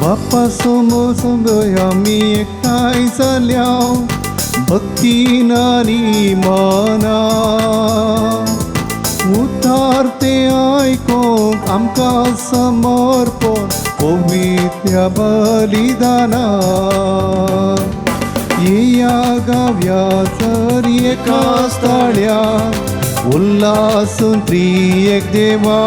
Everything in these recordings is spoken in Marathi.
बाप्पा समोर सगळे आम्ही एकठांय जाल्या भक्तीन आनी मना उद्धार ते आयकोंक आमकां समर्पण पवित्र बलिदाना येया गावया जर एका स्थळ्या उल्हासून त्रिएक देवा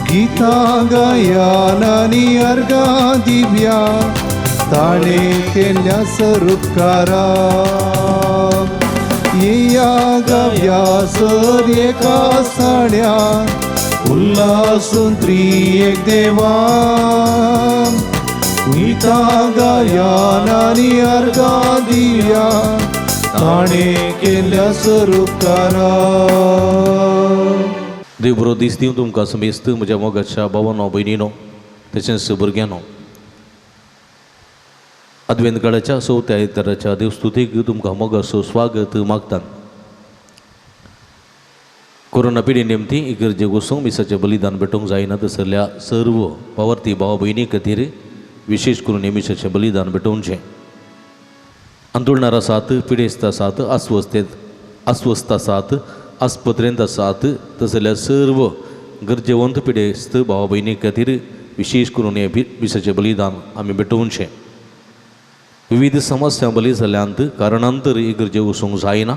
गीता गायनानी अर्गा दिव्या ताणे केल्या सरुपकारा येया गावया सर एका स्थळ्या उल्हासून त्रिएक देवा गीता गायनानी अर्गा दिव्या ताणे केल्या सरुपकारा. देव बरो दीस दिवं तुमकां समेस्त म्हज्या मोगाच्या भावांनो भयणींनो तशेंच भुरग्यांनो. अद्वेंत काळाच्या चवथ्या आयताराच्या देवस्तुतीक तुमकां मोगाचो स्वागत मागतात. कोरोना पिडी निमती इगर्जेक वचूंक मिसाचें बलिदान भेटोवंक जायना तसल्या सर्व वावरती भावा भयणी खातीर विशेष करून हे मिसाचें बलिदान भेटोवचें. आंदोलनार आसात, पिडेस्त आसात, अस्वस्थ आसात, आस्पत्रेंत आसात तसल्या सर्व गरजेवंत पिडेस्त भावा भयणी खातीर विशेष करून हे मिसाचें बलिदान आमी भेटोवचें. विविध समस्या बली जाल्यांत कारणांतर इगर्जे वचूंक जायना.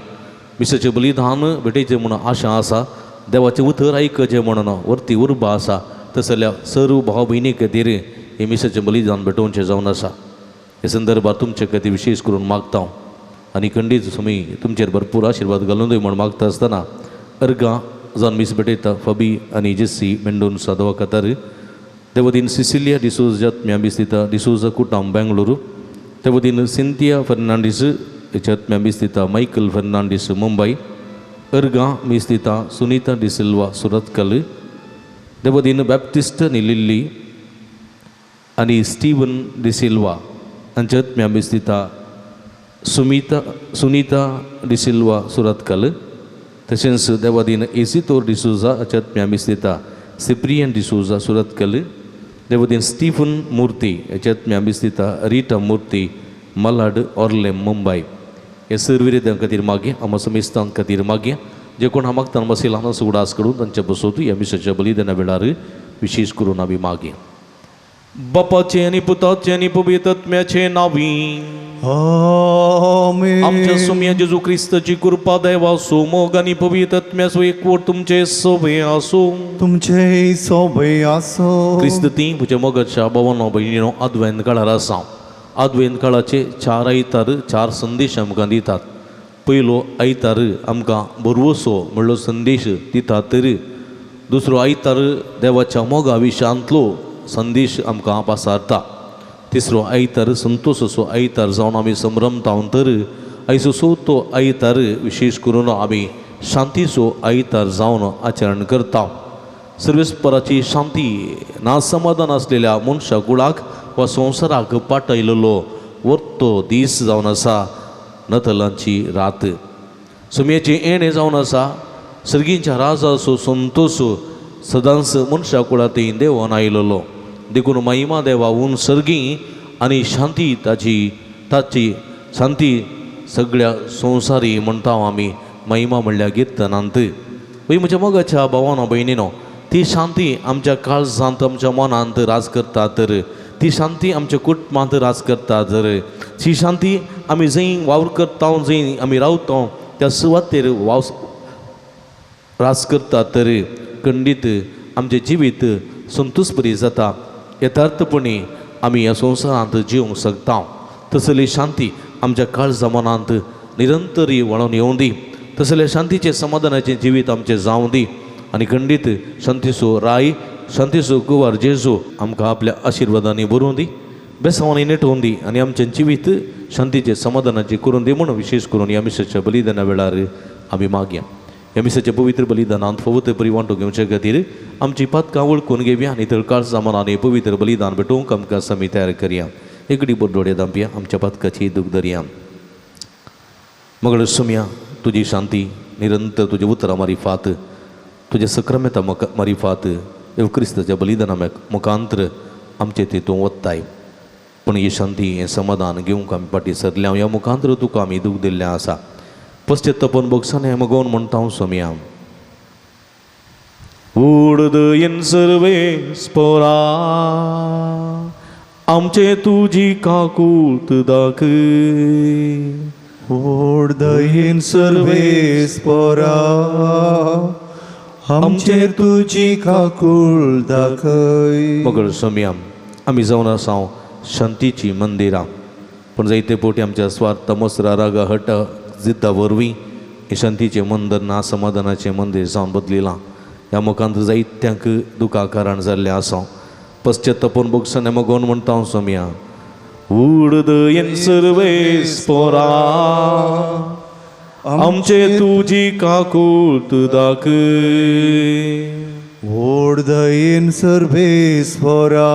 मिसाचें बलिदान भेटयचें म्हणून आशा आसा, देवाचें उतर आयकचें म्हणून वर्ती उर्बा आसा तसल्या सर्व भाव भयणी खातीर हे मिसाचें बलिदान भेटोवचें जावन आसा. हे संदर्भात तुमचे खातीर विशेष करून मागता आनी खंडीत तुमी तुमचेर भरपूर आशिर्वाद घालून दी म्हण मागता आसतना अर्गा जावन मीस भेटयता फबी आनी जेसी मेंडोन सादवा कातार. ते वतीन सिसिलिया डिसोजात म्यामीस दिता डिसोजा कुटाम बेंगळुरू. ते वतीन सिंथिया फर्नांडीस हेच्यात म्यामीस दिता मायकल फर्नांडीस मुंबई. अर्गा मीस दिता सुनीता डिसिल्वा सुरतकल. ते वतीन बॅप्टिस्ट निलिल्ली आनी स्टीवन डिसिल्वा हांच्यात म्यामीस दिता सुनीता डिसिल्वा सुरतकल. तशेंच देवादीन एसितोर डिसोजा हाच्यात म्यामीस दिता सिप्रियन डिसोजा सुरतकल. देवादीन स्टीफन मुर्ती हाच्यात म्यामीस दिता रिटा मुर्ती मलाड ऑर्लेम मुंबई. हे सर्विरेद्यां खातीर मागे आमा समेस्तां खातीर मागे जे कोण हामागतान बसयला हांगा सुगडास कडून तांचे बसोत ह्या मिसाच्या बलिदाना वेळार विशेष करून आमी मागे. बापाचे आनी पुताचे आनी पवित्र आत्म्याचे नांवी आमेन. आमच्या सुम्या जेजू क्रिस्ताची कृपा दया सोमोग आनी पवित्र आत्म्याचो एकवट तुमचे सोबे आसूं. तुमचे सोबे आसो. क्रिस्त ती म्हज्या मोगाच्या भावांनो भयणींनो अद्वेंत काळार आसा. अद्वेंत काळाचे 4 आयतार 4 संदेश आमकां दितात. पयलो आयतार आमकां बरवसो म्हणलो संदेश दितात तर दुसरो आयतार देवाच्या मोगा विशयांतलो संदेश आमकां पासारता. तिसरो आयतार संतोशाचो आयतार जावन आमी संभ्रमता तर आयचो चवथो आयतार विशेष करून आमी शांतीचो आयतार जावन आचरण करता. सर्वेस्पराची शांती ना समाधान आसलेल्या मनशा कुळाक वा संवसाराक पाटयलेलो वर्तो दीस जावन आसा नतलांची रात. सुमयेचें येणें जावन आसा. सर्गींच्या राजाचो संतोश सदांच मनशा कुळांतय देवान आयलेलो. देखून महिमा देवा ऊन सर्गी आनी शांती ताची शांती सगळ्या संवसारी म्हणटा आमी महिमा म्हणल्या गिरतनांत. वय म्हज्या मोगाच्या भावांनो भयणींनो ती शांती आमच्या काळजांत आमच्या मनांत राज करता तर ती शांती आमच्या कुटुंबांत राज करता तर ती शांती आमी जंय वावर करता जंय आमी रावता त्या सुवातेर राज करता तर खंडीत आमचें जिवीत संतोषबरी जाता. यथार्थपणी आमी ह्या संवसारांत जिवंक शकता. तसली शांती आमच्या काळजा मनांत निरंतरी वळोवन येवं दी. तसले शांतीचे समाधानाचें जिवीत आमचें जावं दी आनी खंडीत शांतीचो राय शांतीचो कुंवार जेजू आमकां आपल्या आशिर्वादांनी भरूं दी. बेसावानी नेटवून दी आणि आमच्या जिवीत शांतीचे समाधानाचे करून दे म्हणून विशेष करून या मिसाच्या बलिदाना वेळार आम्ही मागया. या मिसाच्या पवित्र बलिदानांत पवित्र परिवांटो घेवचे खातीर आमची पातकां वळखून घेवया आनी तळकाळ सामानाने पवित्र बलिदान भेटोवंक आमकां समी तयार करया. एकडी बोट दोळे दांपया, आमच्या पातकाची दूख धरया. मगळ सुम्या तुजी शांती निरंतर तुझे उतरा मारिफात तुझे सक्रमेता मारिफात येव क्रिस्ताच्या बलिदाना मुखांतर आमचे ते तूं वत्ताय. पण ही शांती हें समाधान घेवंक आमी फाटीं सरल्या. ह्या मुखांतर तुका आमी दूख दिल्लें आसा. पश्चात्तापन बोगसाने हें मगोवन म्हणटा हांव सोम्या. उडदयेन सर्वेस्परा आमचे तुजी काकूळट दाखय. ओढदयेन सर्वेस्परा आमचेर तुजी काकूळ दाखय. मगळ सोम्या आमी जावन आसां शांतीची मंदिरां. पण जायते पोटी आमच्या स्वार्थ मसरा रागा हट जिद्दा वरवीं हे शांतीचें मंदिर ना समाधानाचें मंदिर जावन बदलिलां. ह्या मुखांत जायत्यांक दुखा कारण जाल्लें आसा. पश्चात्तापन बोगसाने मगोवन म्हणटा हांव सोम्या. उडदयेन सर्वेस्परा आमचे तुजी काकूळट दाखय. ओढदयेन सर्वेस्परा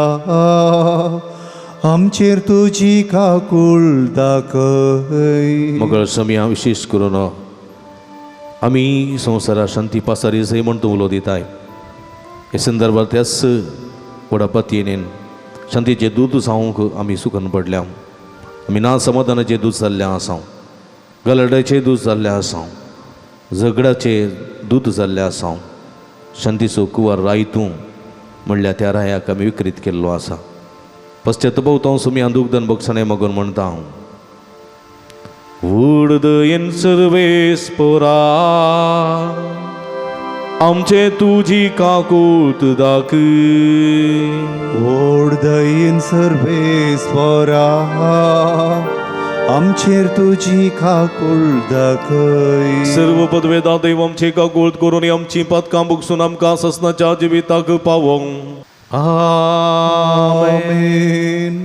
आमचेर तुजी काकूळ दाखय. मगळ सोम्या विशेष करून आमी संवसारा शांती पासारी जंय म्हण तूं उलो दिताय. हे संदर्भात त्याच वडापातयेन शांतीचे दूत जावंक आमी सुखन पडल्या. आमी ना समाधानाचे दूत जाल्ले आसां, गलड्याचे दूत जाल्ले आसां, झगड्याचे दूत जाल्ले आसां. शांतीचो कुवार रायतूं म्हणल्या त्या रायाक आमी विकृत केल्लो आसा. पश्चात्तापवतां सोम्या दूखदन बोगसाने मगोन म्हणटा हांव. उडदयेन सर्वेस्परा आमचे तुजी काकूळट दाखय. ओढदयेन सर्वेस्परा आमचेर तुजी काकूळ दाखय. सर्व पदवेदा दैव आमची काकूळट करून आमची पातकां बुगसून आमकां ससनाच्या जिविताक पावोंक. आमेन.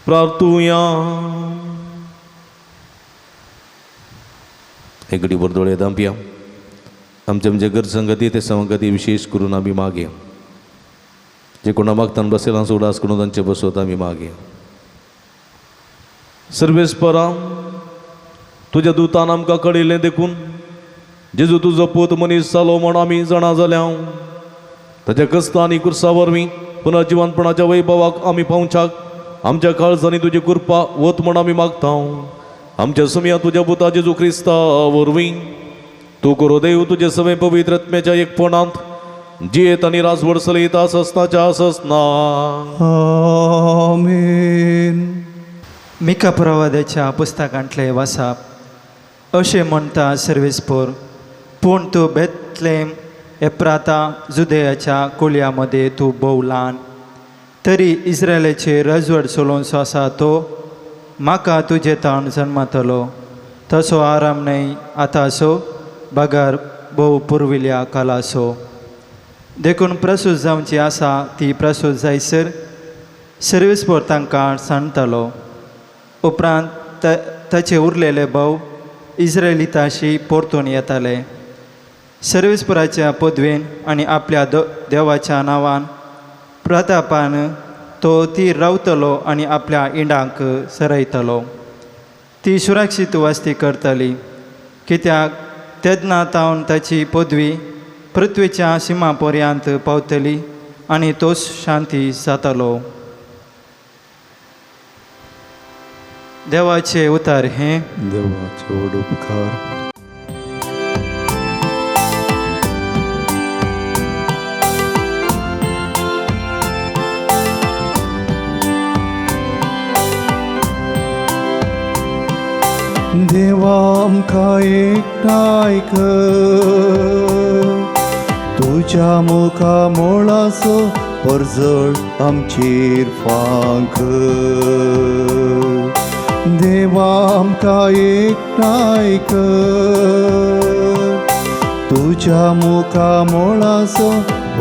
प्रार्थुया. एकडी बर दोळे दांपया. आमच्या म्हणजे गरसंगती ते संगती विशेष करून आम्ही मागे. जे कोणा मागताना बसेला सोडास करून तांचे बसवत आम्ही मागे. सर्वेस्परा तुझ्या दुतान आमकां कळिल्लें देखून जेजू तुजो पूत मनीस जालो म्हण आमी जाणा जाल्या. ताच्या कश्ट आनी कुर्सा वरवीं पुन्हा जिवंतपणाच्या वैभवाक आमी पावच्याक आमच्या काळजांनी तुजी कृपा वत म्हण आमी मागता. आमच्या सुम्या तुझ्या पुता जेजू क्रिस्ता वरवीं तूं करो देव तुजे सवे पवित्र आत्म्याच्या एकपणांत जियेत आनी राजवड चलयत आसनाच्या आसना. आमेन. मिका प्रवाद्याच्या पुस्तकांतले वाचप. अशें म्हणटा सर्वेस्पोर, पूण तूं बेथलेम एप्राता जुदेयाच्या कोळयामध्ये तूं भोव ल्हान. तरी इस्रायलाचे राजवड चलोवचो आसा तो म्हाका तुजे ताण जन्मतलो. तसो आराम न्हय आतांचो, बगार भोव पुर्विल्या कालाचो. देखून प्रसूत जावची आसा ती प्रसूत जायसर सर्वेस्पोर तांकां सांगतलो. उपरांत ताचे उरलेले भाव इस्रायलिताशी परतून येताले. सर्वेस्पोराच्या पदवेन आनी आपल्या देवाच्या नांवान प्रतापान तो ती रावतलो आनी आपल्या इंडांक सरयतलो. ती सुरक्षीत वस्ती करतली, कित्याक तेदना तावन ताची पदवी पृथ्वीच्या सिमा पर्यंत पावतली आनी तोच शांती जातलो. देवाचे उतार हे. देवाचे व्हड उपकार. देवा आमकां एकठांय कर, तुज्या मुखा मोळाचो परजळ आमचेर फांक. देवा आमकां एकठांय कर, तुझ्या मुखा मोळाचो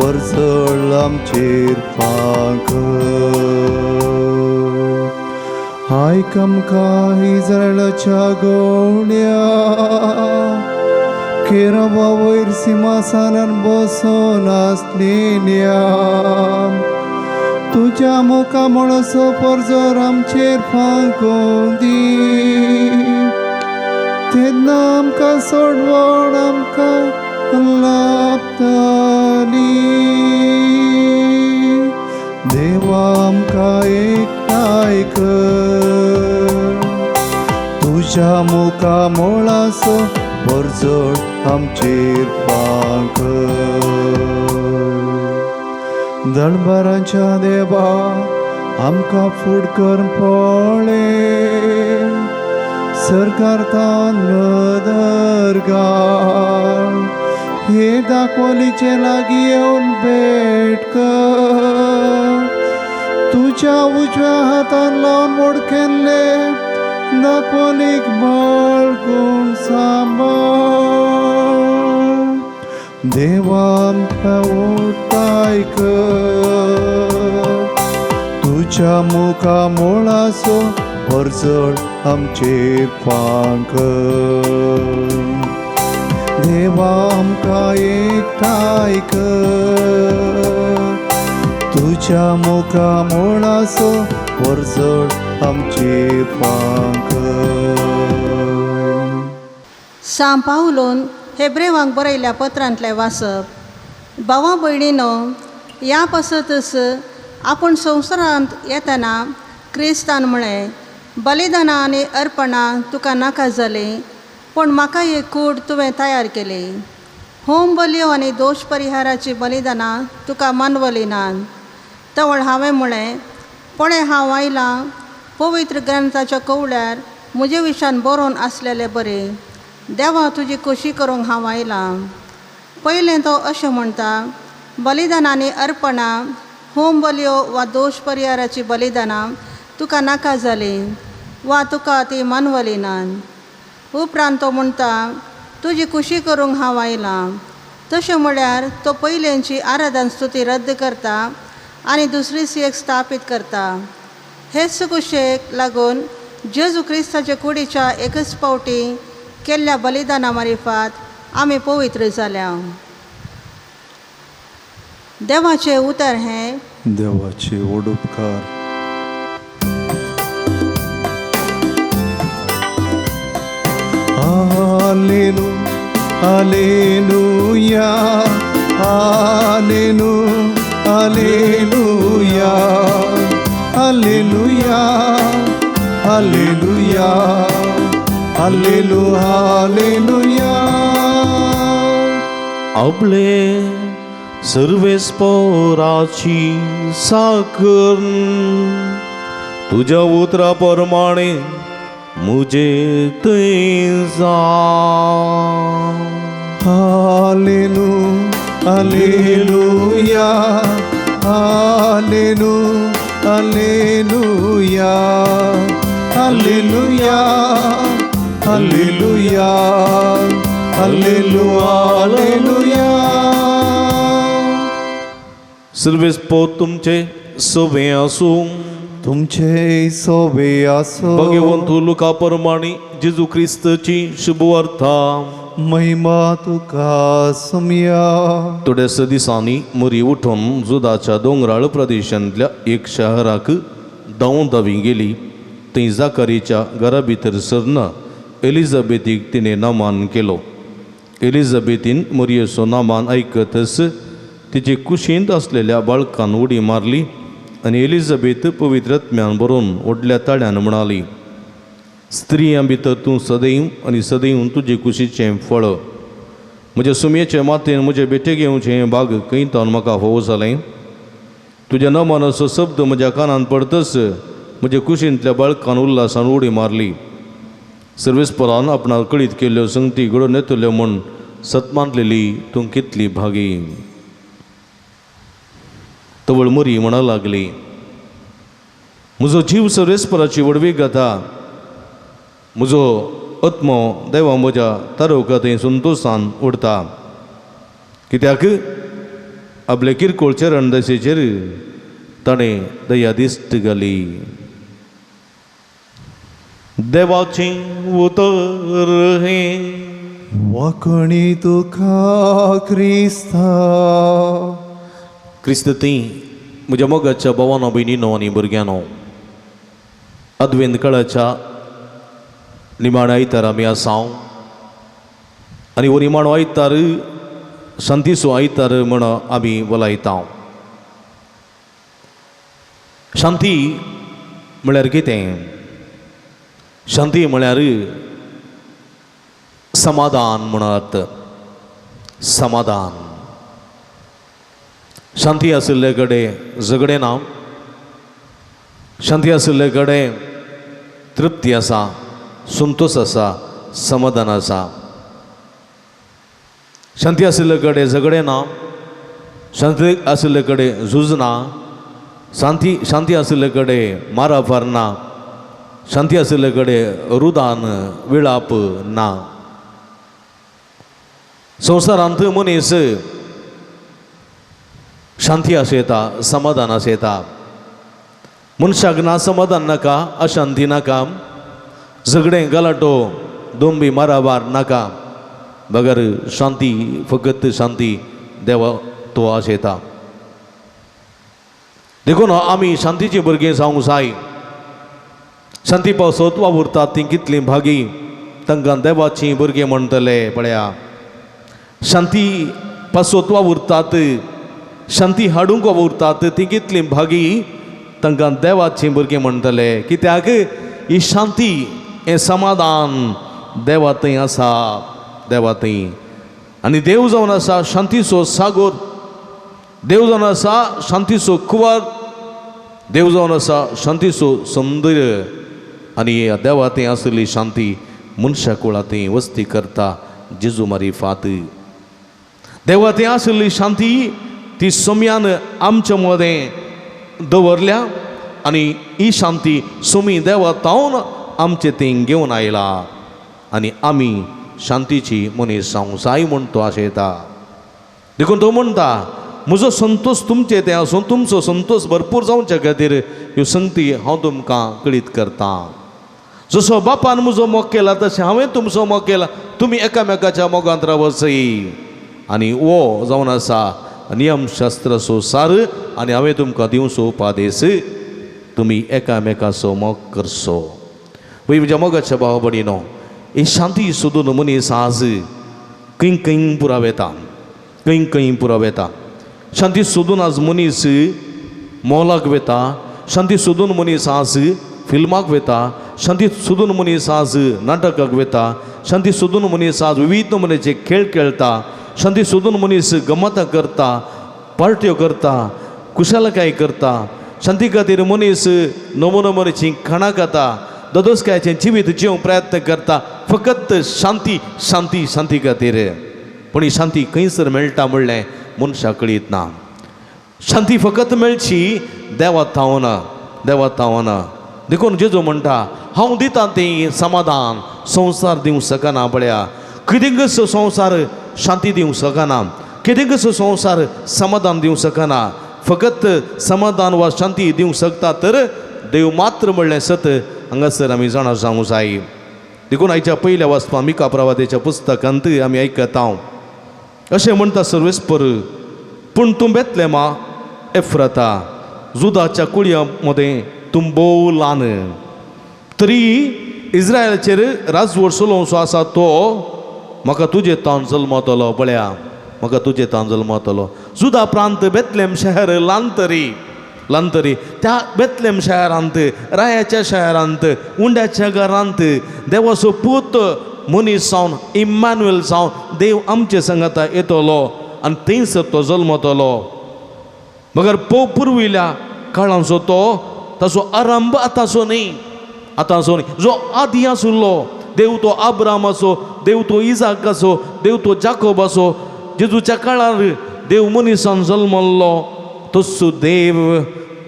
वर्सळ आमचेर फांक आयक आमकां इस्रायेलाच्या गवण्या केरबा वयर सिंहासनार बसून आसलेल्या तुझ्या मुखा मोळाचो परजोर आमचेर फांकून दी तेन्ना आमकां सोडवण आमकां लाभतली देवा आमकां एकठांय कर तुझ्या मुखा मोळाचो परजोड आमचेर फांक दळबारांच्या देवा आमकां फूड कर पळे सरकारता नदरगाळ हे दाखोलीचे लागीं येवन भेट कर तुझ्या उजव्या हातान लावन मोडकेल्ले दाखोलीक बाळगून सांबाळ देवा आमकां ओटाय कर तुझ्या मुखा मोळाचो परजोड आमचेर फांक देवा आमकां एकठांय कर तुझ्या मुखा मोळाचो परजोड आमचेर फांक सांत पावलोन हेब्रेवांक बरयल्या पत्रांतलें वाचप भावा भयणीनो ह्या पासतच आपूण संवसारांत येतना क्रिस्तान म्हळें बलिदानां आनी अर्पणां तुका नाका जालीं पूण म्हाका एक कूड तुवें तयार केली होम बलयो आनी दोश परिहाराची बलिदानां तुका मानवली नात तवळ हांवें म्हळें पळय हांव आयलां पवित्र ग्रंथाच्या कवळ्यार म्हजे विशयान बरोवन आसलेलें बरें देवा तुजी खोशी करूंक हांव आयलां पयलें तो अशें म्हणटा बलिदानां आनी अर्पणां होम बलयो वा दोश परिहाराची बलिदानां तुका नाका जालीं वा तुका ती मानवली नात उपरांत तो म्हणटा तुजी खुशी करूंक हांव आयलां तशें म्हळ्यार तो पयलेंची आराधन स्तुती रद्द करता आनी दुसरी सियेक स्थापीत करता हेच कुशेक लागून जेजू क्रिस्ताच्या कुडीच्या एकच पावटी केल्ल्या बलिदाना मार्फत आमी पवित्र जाल्या देवाचें उतर हें देवाचे ओडुपकार हालेलू हालेलुया हालेलू हालेलुया हालेलुया हालेलुया हालेलू हालेलुया आपले सर्वेस्पराची साकर तुझ्या उतरा प्रमाणे मुझे थंय जा हालेलू हालेलुया हालेलू हालेलुया हालेलुया हालेलुया हालेलू हालेलुया सर्वेस्पो तुमचे सोबे आसूं तुमचे सोबे आसो भगवंतू लुका प्रमाणे जेजू क्रिस्तची शुभवार्ता महिमा तुका सुमया थोड्याच दिसांनी मुरी उठून जुदाच्या दोंगराळ प्रदेशांतल्या एक शहराक धांवून धांवी गेली थंय जाकारीच्या घरा भितर सरना एलिझाबेथीक तिणें नामान केलो एलिझाबेथीन मुरयेचो नामान आयकतच तिचे कुशींत असलेल्या बाळकान उडी मारली आनी एलिझाबेथ पवित्रात्म्यान भरून व्हडल्या ताळ्यान म्हणाली स्त्रियां भितर तूं सदैव आनी सदैव तुजे कुशीचें फळ म्हज्या सुमयेचे मातेन म्हजे बेटे घेवचें भाग कैतान म्हाका फोव जालें तुज्या नामानाचो शब्द म्हज्या कानान पडतच म्हज्या कुशींतल्या बाळकान उल्हासान उडी मारली सर्वेस्परान आपणाक कळीत केल्ल्यो संगती घडोवन येतल्यो म्हूण सतमांतलेली तूं कितली भागी तवळ मरी म्हणा लागली म्हजो जीव सर्वेस्पराची वडवीक घाता म्हजो आत्मो देवा म्हज्या तारवकाथंय संतोशान उरता कित्याक आपले किरकोळचे रणदशेचेर ताणें दया दिश्ट घाली. देवाचें उतर हें वखणी तुका क्रिस्ता. क्रिस्त ती म्हज्या मोगाच्या भावांनो भयणींनो आनी भुरग्यांनो, अद्वेंत काळाच्या निमाण्या आयतार आमी आसांव आनी हो निमाणो आयतार शांतीचो आयतार म्हण आमी बोलायता. शांती म्हळ्यार कितें? शांती म्हळ्यार समाधान म्हणत. समाधान. शांती आशिल्ले कडेन झगडे ना. शांती आशिल्ले कडेन तृप्ती आसा, संतोष आसा, समाधान आसा. शांती आशिल्ले कडेन झगडे ना. शांती आशिल्ले कडेन झूज ना. शांती आशिल्ले कडेन मारामार ना. शांती आशिल्ले कडेन रुदान विळाप ना. संवसारांत मनीस शांती आशेता, समाधान आशेता. मनशाक ना समाधान नाका, अशांती नाका, झगडें गलाटो दोंबी मारामार नाका. बगर शांती, फकत शांती देवा तो आशेता. देखून आमी शांतीची भुरगीं जावंक जाय. शांती पावसत वावुरतात ती कितलीं भागी, तांकां देवाची भुरगीं म्हणटले. पळया, शांती पासत वावुरतात, शांती हाडूंक वावुरतात ती कितलीं भागी, तांकां देवाची भुरगीं म्हणटले. कित्याक ही शांती, हें समाधान देवा थंय आसा. देवा थंय. आनी देव जावन आसा शांतीचो सागर. देव जावन आसा शांतीचो कुंवर. देव जावन आसा शांतीचो सौंदर्य. आनी ह्या देवा थंय आसली शांती मनशा कुळा थंय वस्ती करता जेजू मारिफात. देवा थंय आसली शांती ती सोम्यान आमच्या मदें दवरल्या आनी ही शांती सोमी देवा तावन आमचे थंय घेवन आयला. आनी आमी शांतीची मनीस जावंक जाय म्हूण तो आशेता. देखून तो म्हणटा, म्हजो संतोश तुमचे ते आसूं, तुमचो संतोष भरपूर जावचे खातीर ह्यो संगती हांव तुमकां कळीत करता. जसो बापान म्हजो मोग केला तशें हांवें तुमचो मोग केला. तुमी एकामेकाच्या मोगांत रावचय. आनी हो जावन आसा नियमशास्त्राचो सार. आनी हांवें तुमकां दिवचो उपादेश, तुमी एकामेकाचो मोग करचो. वय म्हज्या मोगाच्या भावा भयणीनो, ही शांती सोदून मनीस आज खंय खंय पुराव येता. खंय खंय पुराव येता. शांती सोदून आज मनीस मॉलाक वेता. शांती सोदून मनीस आज फिल्माक वेता. शांती सोदून मनीस आज नाटकाक वेता. शांती सोदून मनीस आज विविध तरेचे खेळ खेळटा. शांती सोदून मनीस गमत करता, पार्ट्यो करता, कुशलकाय करता. शांती खातीर मनीस नमोनमोनीची खाणां खाता, दोदोसकायचें जिवीत जिवंक प्रयत्न करता. फकत शांती शांती शांती खातीर. पूण ही शांती खंयसर मेळटा म्हणलें मनशाक कळीत ना. शांती फकत मेळची देवा थावन. देवा थावन. देखून जेजू म्हणटा, हांव दितां तें समाधान संवसार दिवंक शकना. पळया, कितेंकच संवसार शांती दिवंक शकना. कितेंकच संवसार समाधान दिवंक शकना. फकत समाधान वा शांती दिवंक शकता तर देव मात्र म्हणलें सत. हांगासर आमी जाणा जावंक जाय. देखून आयच्या पयल्या वाचपां मिका प्रवादेच्या पुस्तकांत आमी आयकता, अशें म्हणटा सर्वेस्पर, पूण तूं बेतलेमा एफ्राता, जुदाच्या कुळया मदें तूं बोव ल्हान, तरी इस्रायलाचेर राजवट चलोवचो आसा तो म्हाका तुजे तावन जल्मतलो. पळया, म्हाका तुजे तावन जल्मतलो. जुदा प्रांत बेतलेम शहर ल्हान तरी त्या बेतलेम शहरांत, रायाच्या शहरांत, उंड्याच्या घरांत देवाचो पूत मनीस जावन, इम्मॅन्युएल जावन देव आमचे संगता येतलो आनी थंयसर तो जल्मतलो. मगर पुर्विल्या काळांचो तो ताचो आरंभ आतांचो न्ही. आतांचो न्ही. जो आदी आसलो देव, तो अब्रामाचो देव, तो इजाकाचो देव, तो जाकोबाचो. जेजूच्या काळार देव मनीसान जल्मल्लो तसो देव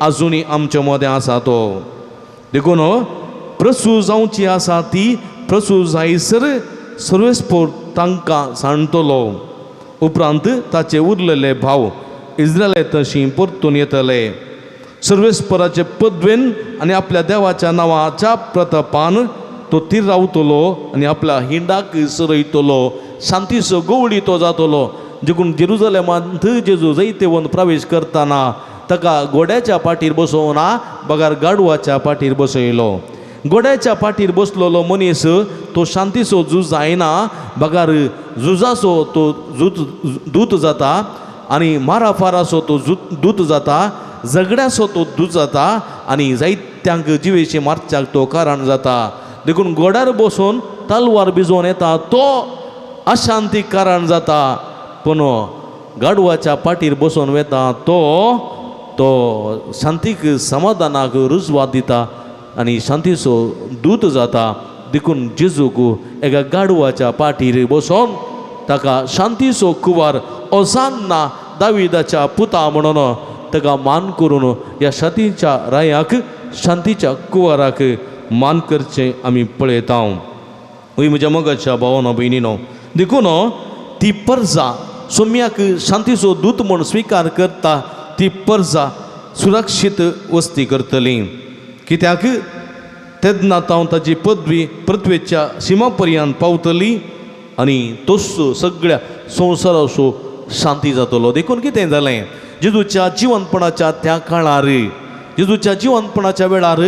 आजुनी आमच्या मदें आसा तो. देखून प्रसूत जावची आसा ती प्रसूत जायसर सर्वेस्पोर तांकां सांडटलो. उपरांत ताचे उरलेले भाव इस्रायले तशी परतून येतले सर्वेस्पराचे पदवेन आणि आपल्या देवाच्या नावाच्या प्रतापान तो तीर रावतलो आणि आपल्या हिंडाक सरयतलो शांतीचो गवळी तो जातलो देखून जेरुजलेमांत जेजू जैतेवन प्रवेश करताना ताका घोड्याच्या पाठीर बसोवना बगार गाडवाच्या पाठीर बसयलो घोड्याच्या पाठीर बसलेलो मनीस तो शांतीचो झूज जायना बगार झुजाचो तो दूत जाता आणि माराफाराचो तो दूत जाता झगड्याचो तो दूत जाता आणि जायत्यांक जिवेची मारच्याक तो कारण जाता देखून घोड्यार बसून तलवार भिजोवन येता तो अशांतीक कारण जाता पूण गाडवाच्या पाठीर बसून वेता तो शांतीक समाधानाक रुजवात दिता आणि शांतीचो दूत जाता देखून जेजूक एका गाडवाच्या पाठीर बसून ताका शांतीचो कुवार ओसान्ना दाविदाच्या पुता म्हणून ताका मान करून या शांतीच्या रायाक शांतीच्या कुवाराक मान करचे आमी पळयता वय म्हज्या मोगाच्या भावानो भयणीनो देखून ती परजा सोम्याक शांतीचो दूत म्हूण स्विकार करता ती परजा सुरक्षीत वस्ती करतली कित्याक तेन्ना ताची पदवी पृथ्वेच्या शिमा पर्यंत पावतली आनी तोच सगळ्या संवसाराचो शांती जातलो देखून कितें जालें जेजूच्या जिवंतपणाच्या त्या काळार जेजूच्या जिवंतपणाच्या वेळार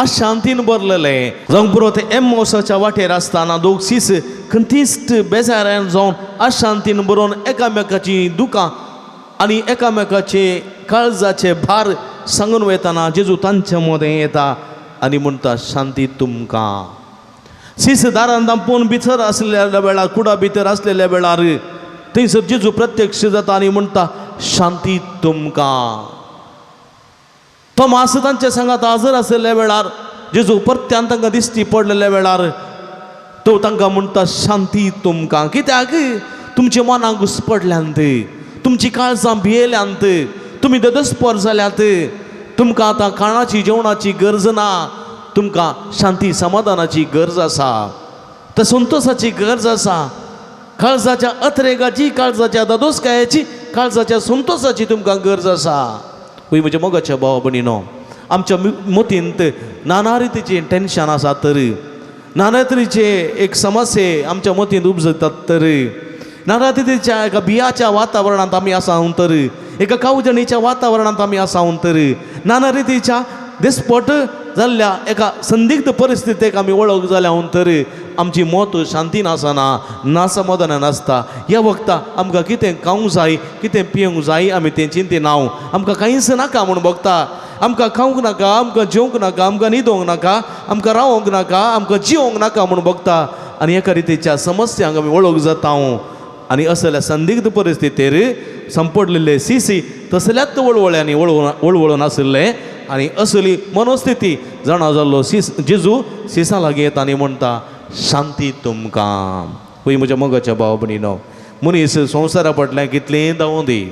अशांतीन भरलेले जावंक पुरो ते एम्मोसाच्या वाटेर आसतना दोग सीस खंतीस्ट बेजारान जावन अशांतीन बरोवन एकामेकाची दुकां आनी एकामेकाचे काळजाचे भार सांगून वयताना जेजू तांच्या मदें येता आनी म्हणटा शांती तुमकां सीस दारान दांपोवन भितर आसलेल्या वेळार कुडा भितर आसलेल्या वेळार थंयसर जेजू प्रत्यक्ष जाता आनी म्हणटा शांती तुमकां तोमास तांच्या सांगात हजर आसलेल्या वेळार जेजू परत्यान तांकां दिश्टी पडलेल्या वेळार तो तांकां म्हणटा शांती तुमकां कित्याक तुमच्या मनाक घुस्पडल्यांत तुमची काळजां भियेल्यांत तुमी ददस्पर जाल्यात तुमकां आतां खाणाची जेवणाची गरज ना तुमकां शांती समाधानाची गरज आसा तर संतोषाची गरज आसा काळजाच्या अत्रेगाची काळजाच्या ददोसकायाची काळजाच्या संतोषाची तुमकां गरज आसा वय म्हज्या मोगाच्या भावा भयणीनो आमच्या मतींत नाना रितीचें टेन्शन आसा तर नाना तरेचे एक समस्ये आमच्या मतींत उपजतात तर नाना तरेच्या एका भियाच्या वातावरणांत आमी आसा तर एका कावजणीच्या वातावरणांत आमी आसा तर नाना रितीच्या दिसपट जाल्ल्या एका संदिग्ध परिस्थितीक आमी वळख जाल्या तर आमची मत शांतीन आसना ना समाधानान आसता ह्या वखदा आमकां कितें खावंक जाय कितें पिवंक जाय आमी तें चिंतेन हांव आमकां कांयच नाका म्हूण बगता आमकां खावंक नाका आमकां जेवंक नाका आमकां न्हिदोंक नाका आमकां रावोंक नाका आमकां जिवंक नाका म्हूण बगता आनी एका रितीच्या समस्यांक आमी वळख जाता आनी असल्या संदिग्ध परिस्थितीर संपडलेले सीसी तसल्याच वळवळ्यांनी वळवळून आशिल्ले आनी असली मनोस्थिती जाणा जाल्लो जेजू सिसा लागीं येता आनी म्हणटा शांती तुमकां पळय म्हज्या मोगाच्या भाव भयणीनो मनीस संवसारा फाटल्यान कितलेंय दावूं दी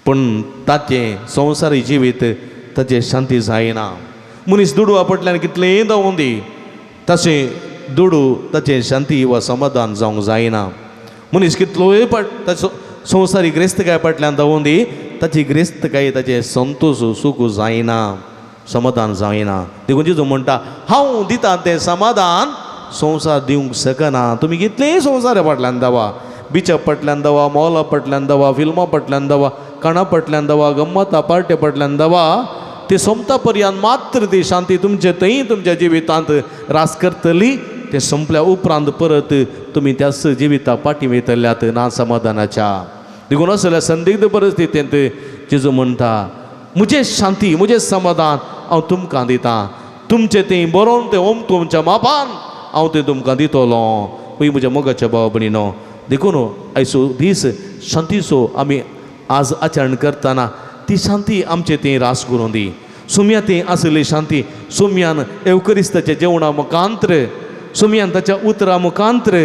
पूण ताचें संवसारी जिवीत ताचें शांती जायना मनीस दुडवा फाटल्यान कितलेंय दावूं दी तशें दुडू ताचें शांती वा समाधान जावंक जायना मनीस कितलोय ताचो संवसारी ग्रेस्तकाय फाटल्यान दावूं दी ताची ग्रेस्तकाय ताचें संतोश सूख जायना समाधान जायना देखून जेजू म्हणटा हांव दिता तें समाधान संवसार दिवंक शकना तुमी कितलेंय संवसारा फाटल्यान दावा बिचा फाटल्यान दावा मॉला फाटल्यान दावा फिल्मा फाटल्यान दावा काणा फाटल्यान दावा गम्मता पार्ट्या फाटल्यान दावा ते सोंपता पर्यंत मात्र ती शांती तुमचे थंय तुमच्या जिवितांत रास करतली ते संपल्या उपरांत परत तुमी त्याच जिविता पाटी वयतल्यात ना समाधानाच्या देखून असल्या संदिग्ध परिस्थितींत जेजू म्हणटा म्हजें शांती म्हजें समाधान हांव तुमकां दितां तुमचें तें बरोवन तें ओम तुमच्या मापान हांव तें तुमकां दितलो पळय म्हज्या मोगाच्या भाव भयणीनो देखून आयचो दीस शांतीचो आमी आज आचरण करतना ती शांती आमचें तें रास करूं दी सुम्या तें आसली शांती सुम्यान एवकरिस्ताच्या जेवणा मुखांत्र सुम्यान ताच्या उतरा मुखांत्र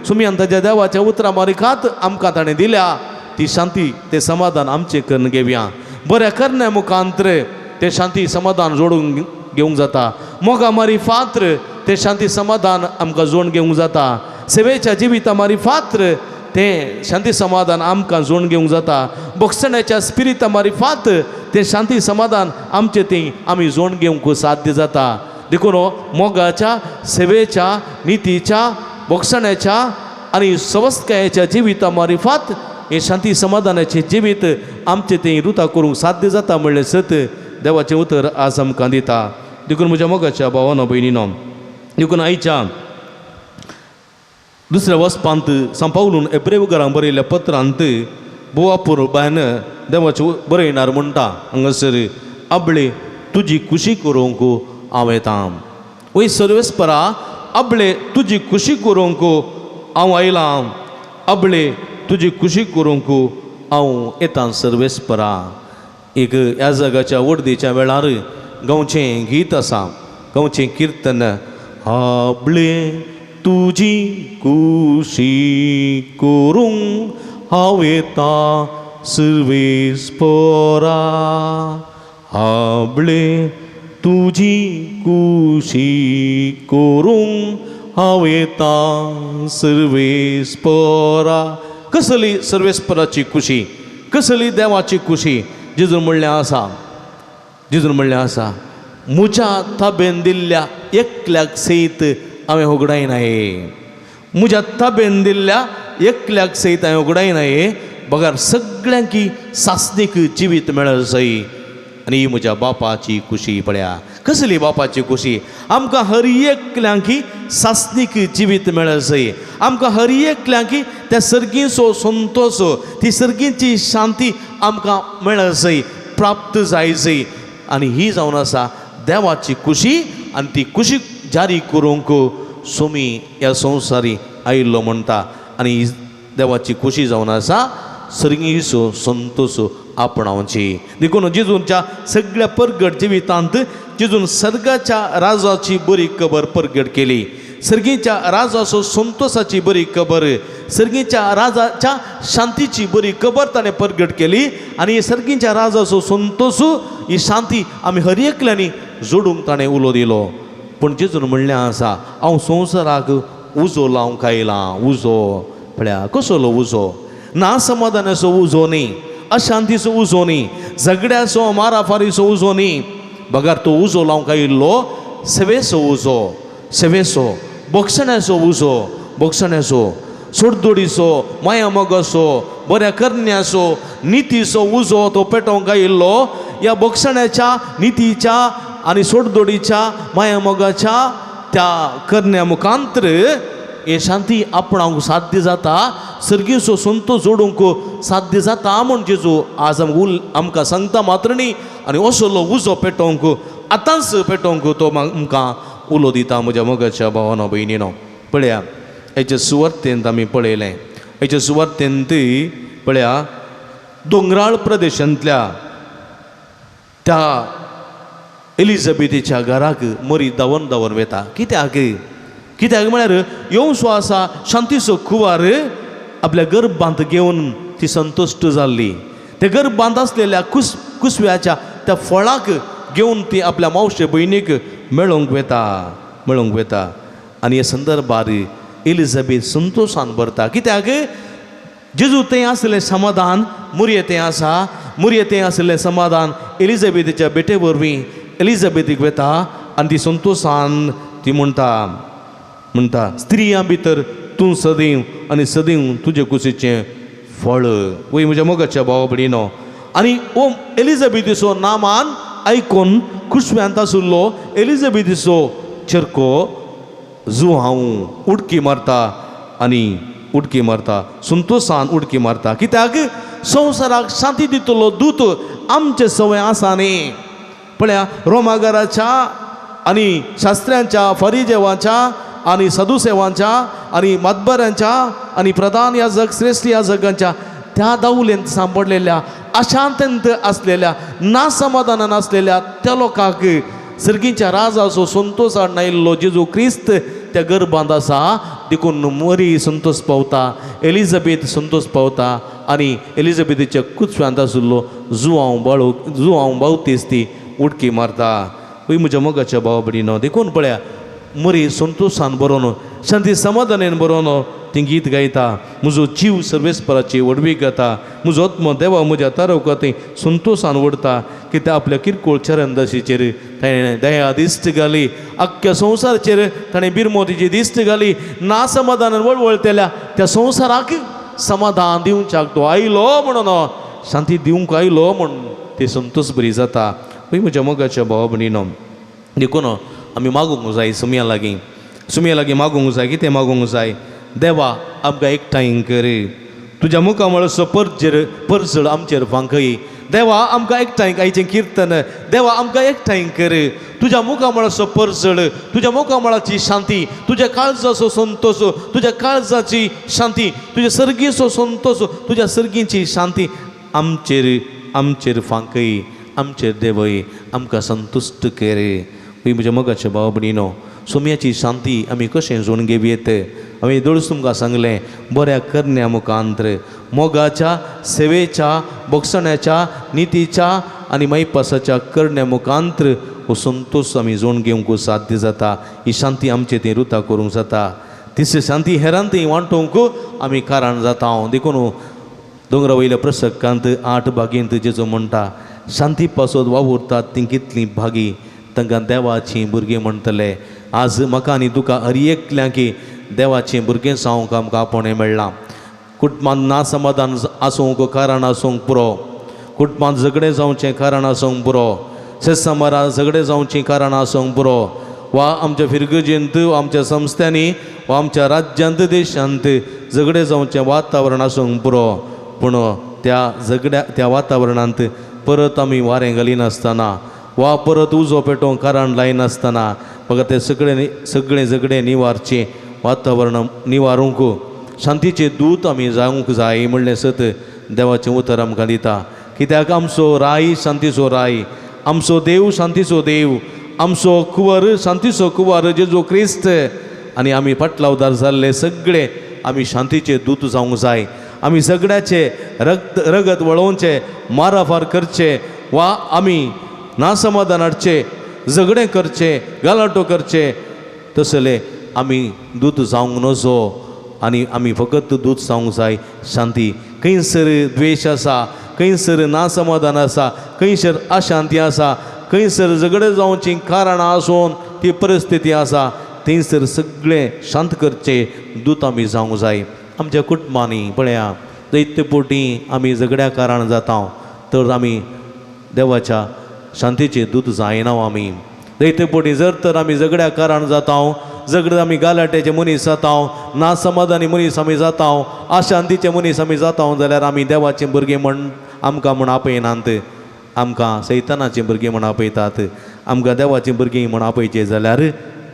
सुम्यान ताच्या देवाच्या उतरा मारिकात आमकां ताणें दिल्या ती शांती तें समाधान आमचें करून घेवया बऱ्या करण्या मुखांत्र तें शांती समाधान जोडून घेवंक जाता मोगा मारी फात्र तें शांती समाधान आमकां जोडून घेवंक जाता सेवेच्या जिविता मारी फात्र तें शांती समाधान आमकां जोडून घेवंक जाता भक्षणाच्या स्पिरिता मारिफात तें शांती समाधान आमचें तें आमी जोडून घेवंक साध्य जाता देखून मोगाच्या सेवेच्या नितीच्या भक्षणाच्या आनी सवस्कायाच्या जिविता मारिफात हे शांती समाधानाचें जिवीत आमचें तें रुता करूंक साध्य जाता म्हणलें सत देवाचें उतर आज आमकां दिता देखून म्हज्या मोगाच्या भावानो भयणीनो देखून आयच्या दुसऱ्या वचपांत सांपावलून एब्रेवकारांक बरयल्ल्या पत्रांत बोवापूर बायन देवाचें बरयणार म्हणटा हांगासर आपले तुजी खुशी करूंक हांव येतां वय सर्वेस्परा आपले तुजी खुशी करूंक हांव आयलां आपले तुजी खुशी करूंक हांव येतां सर्वेस्परा एक ह्या जगाच्या वर्देच्या वेळार गांवचें गीत आसा गांवचें कीर्तन आपले तुजी खुशी करूंक हांव येतां सर्वेस्परा आपले तुजी खुशी करूंक हांव येतां सर्वेस्परा कसली सर्वेस्पराची खुशी कसली देवाची खुशी जेजून म्हणलें आसा जेजून म्हणलें आसा म्हज्या ताब्यान दिल्ल्या एकल्याक सयत हांवें होगडायनाये म्हज्या ताब्यान दिल्ल्या एकल्याक सयत हांवें होगडायनाये बगार सगळ्यांक सासणीक जिवीत मेळत जाय आनी ही म्हज्या बापाची खुशी पळया कसली बापाची खुशी आमकां हर एकल्यांक सासणीक जिवीत मेळत जाय आमकां हर एकल्यांक त्या सर्गीचो संतोष ती सर्गीची शांती आमकां मेळत जाय प्राप्त जाय जाय आनी ही जावन आसा देवाची खुशी आनी ती खुशी जारी करूंक सोमी ह्या संवसारी आयिल्लो म्हणटा आनी ही देवाची खुशी जावन आसा सर्गीचो संतोष आपणावची देखून जेजूच्या सगळ्या परगट जिवितांत जेजून सर्गाच्या राजाची बरी खबर परगट केली सर्गीच्या राजाचो संतोषाची बरी खबर सर्गीच्या राजाच्या शांतीची बरी खबर ताणें परगट केली आनी सर्गीच्या राजाचो संतोष ही शांती आमी हर एकल्यांनी जोडूंक ताणें उलो दिलो पूण जेजून म्हणलें आसा हांव संवसाराक उजो लावंक आयलां उजो पळया कसलो उजो ना समाधानाचो उजो न्ही अशांतीचो उजो न्ही झगड्याचो माराफारीचो उजो न्ही बगार तो उजो लावंक आयिल्लो सेवेचो उजो सेवेचो भक्षणाचो उजो भक्षणाचो सोडदोडीचो माया मोगाचो बऱ्या करण्याचो नितीचो उजो तो पेटोवंक आयिल्लो ह्या भक्षणाच्या नितीच्या आनी सोडदोडीच्या माया मोगाच्या त्या करण्या मुखांतर हे शांती आपणावंक साध्य जाता सर्गीचो संतोष जोडूंक साध्य जाता म्हूण जेजू आज आमकां सांगता मात्र न्ही आनी असलो उजो पेटोवंक आतांच पेटोवंक तो आमकां उलो दिता म्हज्या मोगाच्या भावानो भयणीनो पळया हेचे सुवातेंत आमी पळयलें हेचे सुवातेंत पळया दोंगराळ प्रदेशांतल्या त्या एलिझाबेथीच्या घराक मरी दावन दावन वेता कित्याक म्हळ्यार येवसो आसा शांतीचो कुवार आपल्या गर्भांत घेवन ती संतुश्ट जाल्ली ते गर्भांत आसलेल्या कुसव्याच्या त्या फळाक घेवन ती आपल्या मावशे भयणीक मेळोवंक वेता आनी ह्या संदर्भार एलिझाबेथ संतोशान भरता कित्याक जेजू तें आसलें समाधान मुरयेतें आसा मुरयेतें आसलें समाधान एलिझाबेथीच्या बेटे वरवीं एलिझाबेथीक वेता आनी ती संतोशान ती म्हणटा स्त्रियां भितर तूं सदैव आनी सदैव तुजे कुशीचें फळ वय म्हज्या मोगाच्या भावा भयणीनो आनी ओ एलिझाबेथीचो नामान आयकून कुसव्यांत आशिल्लो एलिझाबेथीचो चेरको जुहांव उडकी मारता संतोशान उडकी मारता कित्याक संवसाराक शांती दितलो दूत आमचे सवय आसा न्ही पळया रोमागाराच्या आनी शास्त्र्यांच्या फरिजेवांच्या आनी सदुसेवांच्या आनी मातबऱ्यांच्या आनी प्रधान याजक श्रेष्ठ याजकांच्या त्या दावलेंत सांपडलेल्या अशांतेंत आसलेल्या नासमाधानान आसलेल्या त्या लोकांक सर्गीच्या राजाचो संतोश हाडून आयिल्लो जेजू क्रिस्त त्या गर्भांत आसा देखून मरी संतोष पावता एलिझाबेथ संतोष पावता आनी एलिझाबेथीच्या कुसव्यांत आशिल्लो जुआंव बावतीस्ती उडकी मारता वय म्हज्या मोगाच्या भावा भयणीनो देखून पळया मरी संतोशान बरोवन शांती समाधानान बरोवन ती गीत गायता म्हजो जीव सर्वेस्पराची वडवीक घाता म्हजो आत्मो देवा म्हज्या तारवका थंय संतोशान ओडटा कित्याक आपल्या किरकोळ चरणदाशीचेर ताणें दया दिश्ट घाली अख्ख्या संवसाराचेर ताणें बिरमोतीची दिश्ट घाली ना समाधानान वळवळतेल्या त्या संवसाराक समाधान दिवच्याक तो आयलो म्हणून शांती दिवंक आयलो म्हणून ते संतोश बरी जाता पळय म्हज्या मोगाच्या भावा भयणीनो देखून आमी मागूंक जाय सुमया लागीं मागूंक जाय कितें मागूंक जाय देवा आमकां एकठांय कर तुज्या मुखामळाचो परजळ आमचेर फांकय देवा आमकां एकठांय आयचें किर्तन देवा आमकां एकठांय कर तुज्या मुखामळाचो परजळ तुज्या मुखामळाची शांती तुज्या काळजाचो संतोश तुज्या काळजाची शांती तुज्या सर्गीचो संतोश तुज्या सर्गीची शांती आमचेर फांकय आमचेर देवय आमकां संतुश्ट कर पळय म्हज्या मोगाच्या भावा भयणीनो सुमयाची शांती आमी कशें जोडून घेवयेत हांवें दळस तुमकां सांगलें बऱ्या करण्या मुखांत्र मोगाच्या सेवेच्या भोगसण्याच्या नितीच्या आनी मैपासाच्या करण्या मुखांत्र हो संतोश आमी जोडून घेवंक साध्य जाता ही शांती आमचे थंय रुता करूंक जाता तिसरी शांती हेरांत थंय वांटोवंक आमी कारण जाता देखून दोंगरा वयल्या प्रसंगांत 8 भागेंत जेजो म्हणटा शांती पासत वावुरतात ती कितलीं भागी तांकां देवाचीं भुरगीं म्हणटले आज म्हाका आनी तुका हर एकल्यांक देवाचें भुरगें जावंक आमकां आपोणें मेळ्ळां कुटुंबांत नासमाधान आसूंक कारण आसूंक पुरो कुटुंबांत झगडें जावचें कारण आसूंक पुरो शेजामारा झगडें जावचीं कारण आसूंक पुरो वा आमच्या फिरगजेंत आमच्या संस्थांनी वा आमच्या राज्यांत देशांत झगडें जावचें वातावरण आसूंक पुरो पूण त्या वातावरणांत परत आमी वारें घालिनासतना वा परत उजो पेटोवंक कारण लायनासतना म्हाका तें सगळें झगडें निवारचें वातावरण निवारूंक शांतीचे दूत आमी जावंक जाय म्हणलें सत देवाचें उतर आमकां दिता कित्याक आमचो राय शांतीचो राय आमचो देव शांतीचो देव आमचो कुंवर शांतीचो कुंवर जेजो क्रिस्त आनी आमी फाटलावदार जाल्ले सगळे आमी शांतीचे दूत जावंक जाय आमी सगळ्याचे रगत वळोवचे माराफार करचे वा आमी नासमाधान हाडचे झगडें करचे गालाटो करचे तसले आमी दूत जावंक नजो आनी आमी फकत दूत जावंक जाय शांती खंयसर द्वेश आसा खंयसर नासमाधान आसा खंयसर अशांती आसा खंयसर झगडें जावची कारणां आसून ती परिस्थिती आसा थंयसर सगळें शांत करचे दूत आमी जावंक जाय आमच्या कुटुंबांनी पळया दैत्य पोटी आमी झगड्या कारण जाता तर आमी देवाच्या शांतीचे दूत जायना आमी दैत्य पोटी जर तर आमी झगड्या कारण जाता झगडे आमी गालाट्याचे मनीस जाता नासमाधानी मनीस आमी जाता अशांतीचे मनीस आमी जाता जाल्यार आमी देवाचे भुरगे म्हण आमकां म्हण आपयनात आमकां सैतानाचे भुरगे म्हण आपयतात आमकां देवाचे भुरगीं म्हण आपयचे जाल्यार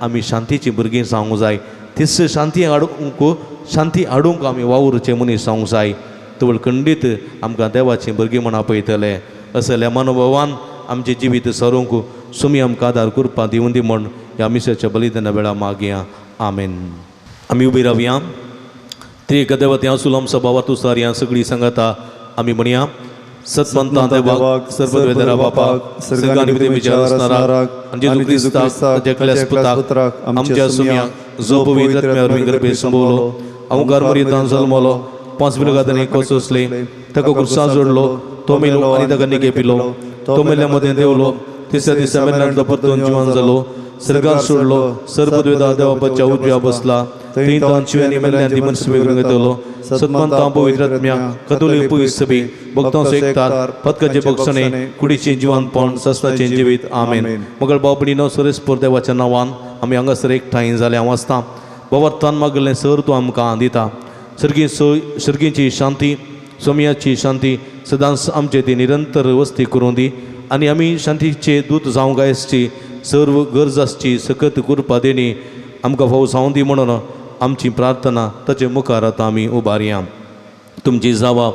आमी शांतीची भुरगीं जावंक जाय तीच शांती हाडूंक आमी वावुरचे मनीस जावंक जाय तवळ खंडीत आमकां देवाचे भुरगीं म्हण आपयतले असल्या मनोभावान आमचे जिवीत सरूंक सुमी आमकां आदार करपा दिवून दी म्हण ह्या मिसाच्या बलिदाना वेळा मागया आमेन आमी उबी रावया त्रिएक देवते आसुलाम सभावा तुसार ह्या सगळीं सांगाता आमी म्हणया सतमंता देवाक सर्ववेदरा बापाक सर्गांनी विचार असणाराक आनी जेजू क्रिस्ताक ताच्या एकल्याच पुत्राक आमच्या सुम्याक जो पवित्र आत्म्यावर गर्भे संभोवलो अवंकार मरितान जल्मलो 5 विलगादांनी कोसोसले ताका कुर्सा जोडलो तो मेलो आनी ताका निगे पिलो तो मेल्या मध्ये देवलो तिसऱ्या दिसा मेल्यानंतर परतून जिवन जालो सर्गार सोडलो सर्वद्वेदा देवाच्या उजव्या बसला थंय तान शिव्यांनी मेल्ल्यान ती मनस वेगळो घेतलो सतमंता पवित्र आत्म्या कतोलीक पवित्र सभी भक्तांचो एकतार पदकाचे भक्षणे कुडीचे जिवनपण सस्ताचे जिवीत आमेन मगळ बाबडीनो सुरेशपूर देवाच्या नांवान आमी हांगासर एकठांय जाले हांव आसता बाबा मागले सर तूं आमकां दिता सर्गीची शांती सोमयाची शांती सदांच आमचे ती निरंतर वस्ती करूं दी आनी आमी शांतीचे दूत जावंक आयसची सर्व गरज आसची सकत करपा देणी आमकां फावो जावं दी म्हणून आमची प्रार्थना ताचे मुखार आतां आमी उबारया तुमची जावा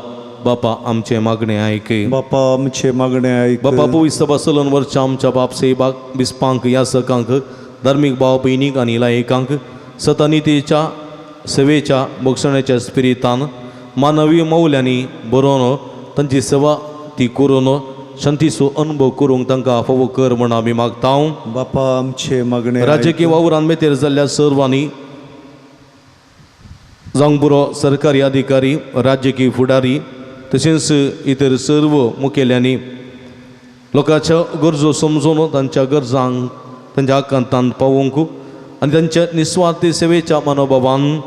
बापा आमचे मागणे आयक बापा आमचे मागणे आयक बापा पवित्र सभा चलोवन वर्षां आमच्या बाप सेवाक बिस्पांक यासकांक धार्मीक भाव भयणीक आनी लायकांक सतनितीच्या सेवेच्या भोगसण्याच्या स्पिरितान मानवी मौल्यांनी बरोवन तांची सेवा ती करून शांतीचो अनुभव करूंक तांकां फावो कर म्हण आमी मागता बापा आमचे मागणे राजकीय वावरान मेतेर जाल्ल्या सर्वांनी जावंक बरो सरकारी अधिकारी राजकीय फुडारी तशेंच इतर सर्व मुखेल्यांनी लोकांच्या गरजो समजून तांच्या गरजांक तांच्या आकांतांत पावोवंक आनी तांच्या निस्वार्थी सेवेच्या मनोभावान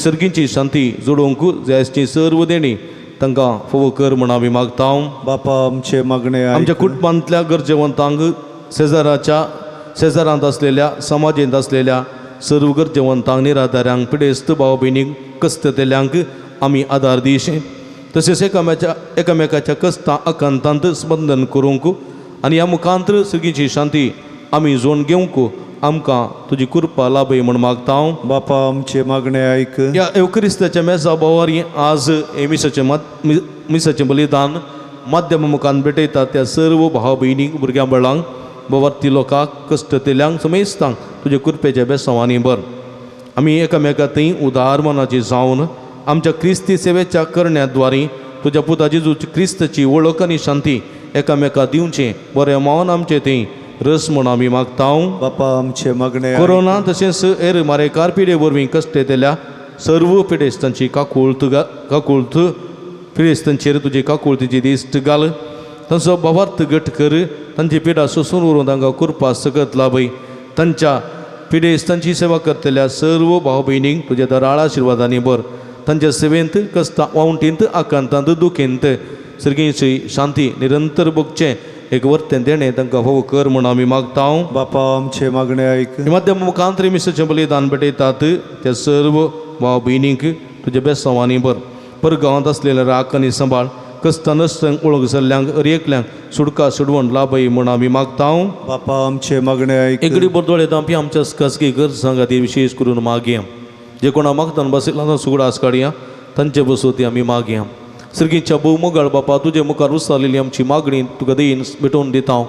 सर्गीची शांती जोडोवंक जाय आसची सर्व देणी तांकां फोव कर म्हण आमी मागता. बापा आमचे मागणे आमच्या कुटुंबांतल्या गरजेवंतांक शेजारांत असलेल्या समाजींत असलेल्या सर्व गरजेवंतांक निराधारांक पिडेस्त भाव भयणीक कस्ततेल्यांक आमी आदार दिवचे. तशेंच एकामेकाच्या कस्तां आकांतांत स्पंदन करूंक आनी ह्या मुखांतर सर्गीची शांती आमी जोडून घेवंक आमकां तुजी कृपा लाभय म्हण मागता. बापा आमचे मागणे आयक. या एवक्रिस्ताच्या मेजा बोवारी आज हे मिसाचें बलिदान माध्यमा मुखान भेटयतात त्या सर्व भाव भयणीक भुरग्यां बाळांक बोवार्थी लोकांक कश्टतेल्यांक समेस्तांक तुजे कृपेच्या बेसांवांनी भर. आमी एकामेकांतय उदार मनाची जावन आमच्या क्रिस्ती सेवेच्या करण्याद्वारे तुज्या पुता जेजूची क्रिस्ताची वळख आनी शांती एकामेकांक दिवचें बरें मौन आमचें तें रस म्हण आमी मागता. बापा आमचे मागणे कोरोना तशेंच हेर मारेकार पिडे वरवीं कश्टतेल्या सर्व पिडेस्तांची काकुळत पिडेस्तांचेर तुजी काकुळतीची दिश्ट घाल. तांचो भावार्थ घट कर. तांची पिडा सोसून व्हरून तांकां कृपा सकत लाभय. तांच्या पिडेस्तांची सेवा करतल्या सर्व भाव भयणींक तुज्या दराळ आशिर्वादांनी भर. तांच्या सेवेंत कस्तां वावंटींत आकांतांत दुखेंत सर्गीची शांती निरंतर भोगचें एक वर्तें देणें तांकां फोव कर म्हण आमी मागता. बापा आमचे मागणे आयक. माध्यम मुखांतर मिसाचें बलिदान भेटयतात त्या सर्व भाव भयणींक तुज्या बेसांवांनी भर. परगांवांत असलेल्या राख आनी सांबाळ कस्तां नसत्यांक वळख जाल्ल्यांक एकल्यांक सुडका सुडवण लाभय म्हण आमी मागता. बापा आमचे मागणे आयक. एकडी बरदोळे दांपी आमच्या खासगी गरजां खातीर विशेश करून मागया. जे कोणा मागतान बसयला सुगडास काडया तांचे बसोती आमी मागया. सर्गीच्या भोवमोगाळ बापा तुजे मुखार उसारलेली आमची मागणी तुका देन भेटोवन दिता.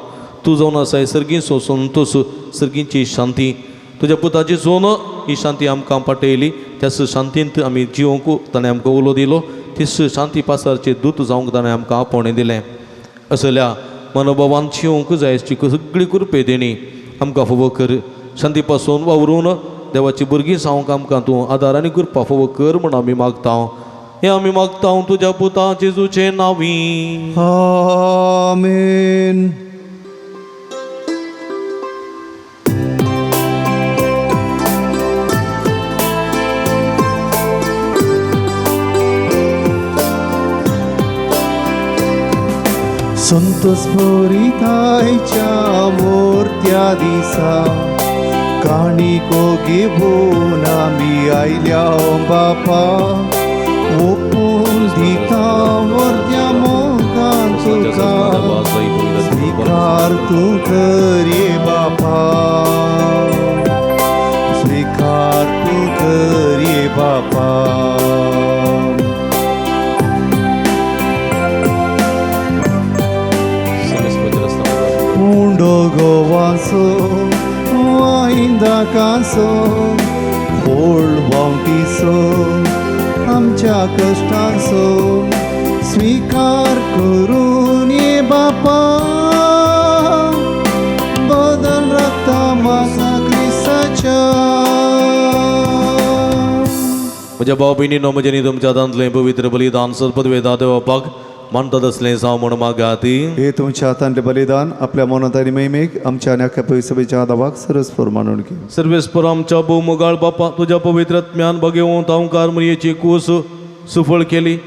तूं जावन आसाय सर्गी संतोश सर्गीची शांती तुज्या पुताची जोन ही शांती आमकां पाटयली. त्याच शांतींत आमी जिवंक ताणें आमकां उलो दिलो. तीच शांती पासारचे दूत जावंक ताणें आमकां आपोवणें दिलें. असल्या मनोभावान जिवंक जाय अशी सगळी कृपे देणी आमकां फोव कर. शांती पासून वावरून देवाची भुरगीं जावंक आमकां तूं आदार आनी कृपा फोव कर म्हण आमी मागता. हे आमी मागता तुज्या पुता जेजूचे नांवी. आमेन. संतोष भरितायच्या मोरत्या दिसा काणिको घेवन आमी आयल्या बापा. ओपून दिता वर्द्या मोगान तुका स्वीकार तूं कर ये बापा. स्वीकार तूं कर ये बापा. मुंडो गोवाचो वायंदा कासो व्हड वावटीचो आमच्या कश्टांचो स्वीकार करून ये बापा. बदल रक्ता म्हाका क्रिस्ताच्या. म्हज्या भाव भयणीनो म्हजें न्ही तुमच्या हातांतलें पवित्र बलिदान सर्पद्वेदा देवापाक मानतात असलें जावं म्हण मागात. हे तुमच्या हातांतलें बलिदान आपल्या मनांत आनी मैमेक आमच्या आनी आख्या पयसभेच्या आदावाक सरस्पर मानून घे. सर्वेस्पर आमच्या भोवमोगाळ बापा तुज्या पवित्र आत्म्यान भगेवून तांकार मरयेची कूस सुफळ केली.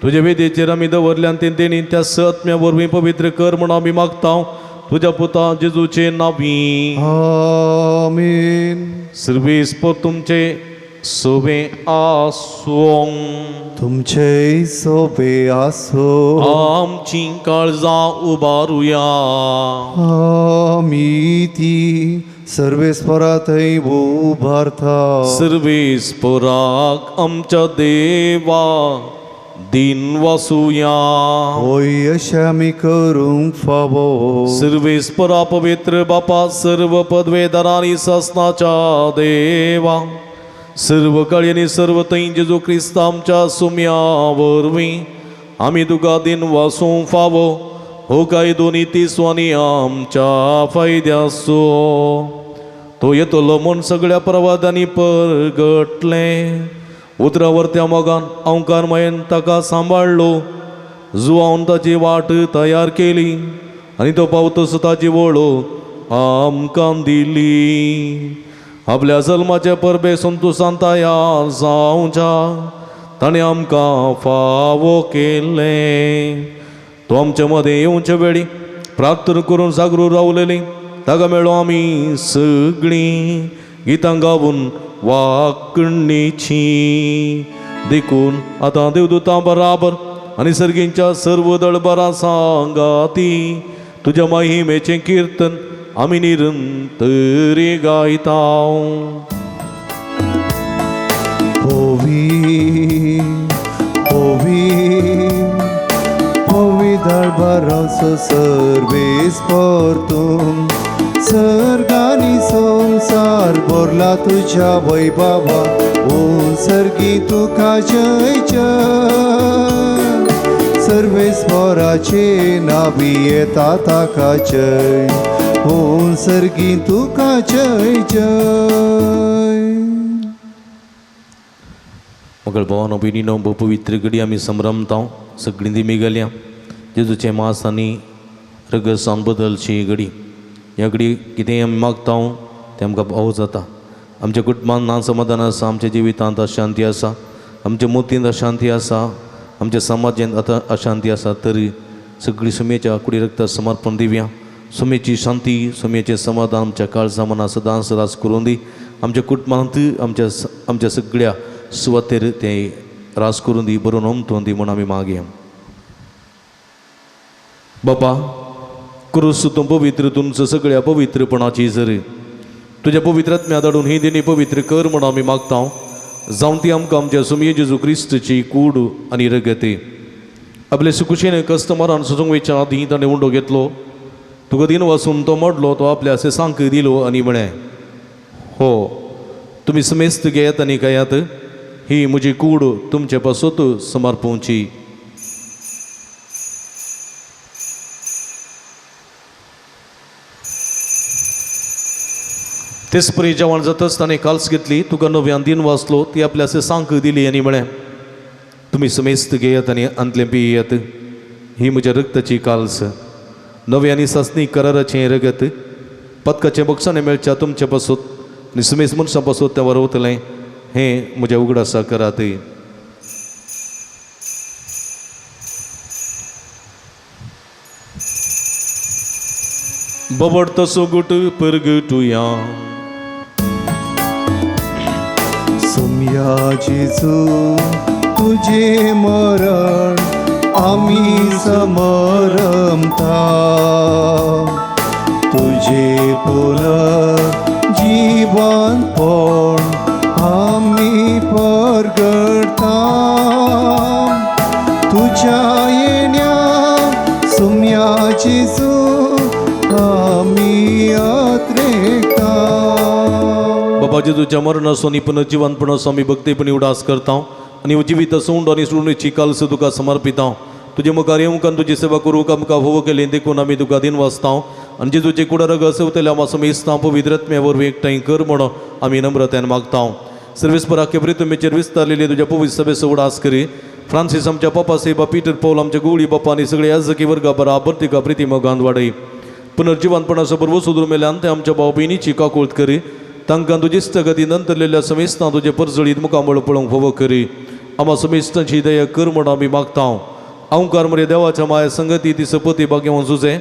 तुज्या वेदेचेर आमी दवरल्यान तें तेणी त्या आत्म्या वरवीं पवित्र कर म्हण आमी मागता तुज्या पुता जेजूचे नांवी. आमेन. सर्वेस्पर तुमचे सोबे आसूं. तुमचे सोबे आसो. आमची काळजां उबारुया. आमी ती सर्वेस्परा थंय उबारता. सर्वेस्पराक आमच्या देवा दिन वासुया. होय अशें आमी करूंक फावो. सर्वेस्परा पवित्र बापा सर्व पदवेदारांनी सासनाच्या देवा सर्व काळी आनी सर्व थंय जेजू क्रिस्त आमच्या सुम्या वरवीं आमी तुका दिन वासूंक फावो. हो काय दोनी तिसवांनी आमच्या फायद्याचो. तो येतलो म्हूण सगळ्या प्रवादांनी परगटले. उतरावरत्या मोगान अवकारमयेन ताका सांबाळलो जुवान ताची वाट तयार केली आनी तो पावतस ताची वळो आमकां दिली आपल्या जल्माचे परबे संतोशान तयार जावच्या ताणें आमकां फावो केलें तो आमचे मदें येवचे वेळी प्रार्थना करून जागरूक रावलेली ताका मेळो आमी सगळीं गितां गावून वाकणीची देखून आतां देवदूतां बराबर आनी सर्गींच्या सर्व दळबरां सांगाती तुज्या महिमेचें कीर्तन आमी निरंतरी गायता होवी होवी होवी दळबरांचो सर्वेस परतून सर्गानी संसार भरला तुझ्या वैभवा ओ सर्गी तुका जय जय सर्वेस्वराचे नावी येता ताका जय ओ सर्गी तुका जय जय मगळ भवान भयणीनो भोव पवित्र घडी आमी संभ्रमता सगळीं दिमी गेल्या जेजूचे मास आनी रगसान बदलची घडी ह्या घडी कितेंय आमी मागता तें आमकां भाव जाता आमच्या कुटुंबांत ना समाधान आसा आमच्या जिवितांत अशांती आसा आमच्या मोतींत अशांती आसा आमच्या समाजांत आतां अशांती आसा तरी सगळीं सुमेच्या कुडी रक्ता समर्पण दिवया सुमेची शांती सुमेचें समाधान आमच्या काळजा मना सदांच रास करून दी आमच्या कुटुंबांत आमच्या सगळ्या सुवातेर तें रास करून दी बरो नमतोन दी म्हूण आमी मागया बापा क्रूस तूं पवित्र तुमचं सगळ्या पवित्रपणाची जर तुझ्या पवित्रात्म्या धाडून ही दिनी पवित्र कर म्हूण आमी मागता जावन ती आमकां आमच्या सुमये जेजू क्रिस्तची कूड आनी रगते आपले सुकुशेन कस्टमरान सुजोवच्या आदीं ताणें उंडो घेतलो तुका दिन वचून तो मोडलो तो आपल्या सेसांक दिलो आनी म्हळें हो तुमी समेस्त घेयात आनी खायात ही म्हजी कूड तुमचे पासत समर्पोवची तेच परी जेवण जाताच ताणें काल्स घेतली तुका नव्यान दिन वाचलो ती आपल्या सेसांक दिली आनी म्हळें तुमी समेस्त घेयात आनी अंतलें पियेयात ही म्हज्या रक्ताची काल्स नव्यानी सासणी कराराचें रगत पदकाचें बक्षाणें मेळच्या तुमचे पासत आनी समेस्त मनशां पासत तें वरवतलें हें म्हज्या उगडासा करात बबड तसो गुट परगटुया सोम्या जेजू तुझे मरण आम्ही समरमता तुझे पुन जीवन पण आम्ही परगडता तुझ्या येण्या सोम्या जेजू आम्ही यात्रेता बाबा जेजूच्या मरणासो आनी पुनर्जीवनपणासो आमी भक्तीपणी उडास करता आनी जिवीत सोंड आनी सोडणीची काल्स तुका समर्पिता तुजे मुखार येवंक तुजी सेवा करूंक आमकां फोव केली देखून आमी तुका दिन वाचता आनी जेजूचे कुडार घसवतले आमी समेस्ता पवित्रत्म्या वरवीं एकठांय कर म्हण आमी नम्रतेन मागता सर्वेस्पराके प्रितमेचेर विस्तारलेली तुज्या पवित्र सभेचो उडास करी फ्रांसीस आमच्या पापा सेबा पिटर पौल आमच्या गवळी बापा आनी सगळे याजकी वर्गा बराबर तिका प्रिती मोगान वाडय पुनर्जीवनपणाचो बरोबर सुदूर मेल्यान ते आमच्या भाव भयणीची काकूळट करी तांकां तुजी स्थगती नंतरलेल्या समेस्तां तुजे परजळीत मुखामळ पळोवंक फोव करी आमा समेस्तांची दया कर म्हण आमी मागता अवकार मरे देवाच्या माया संगती ती सपती भाग्यवंत जुजे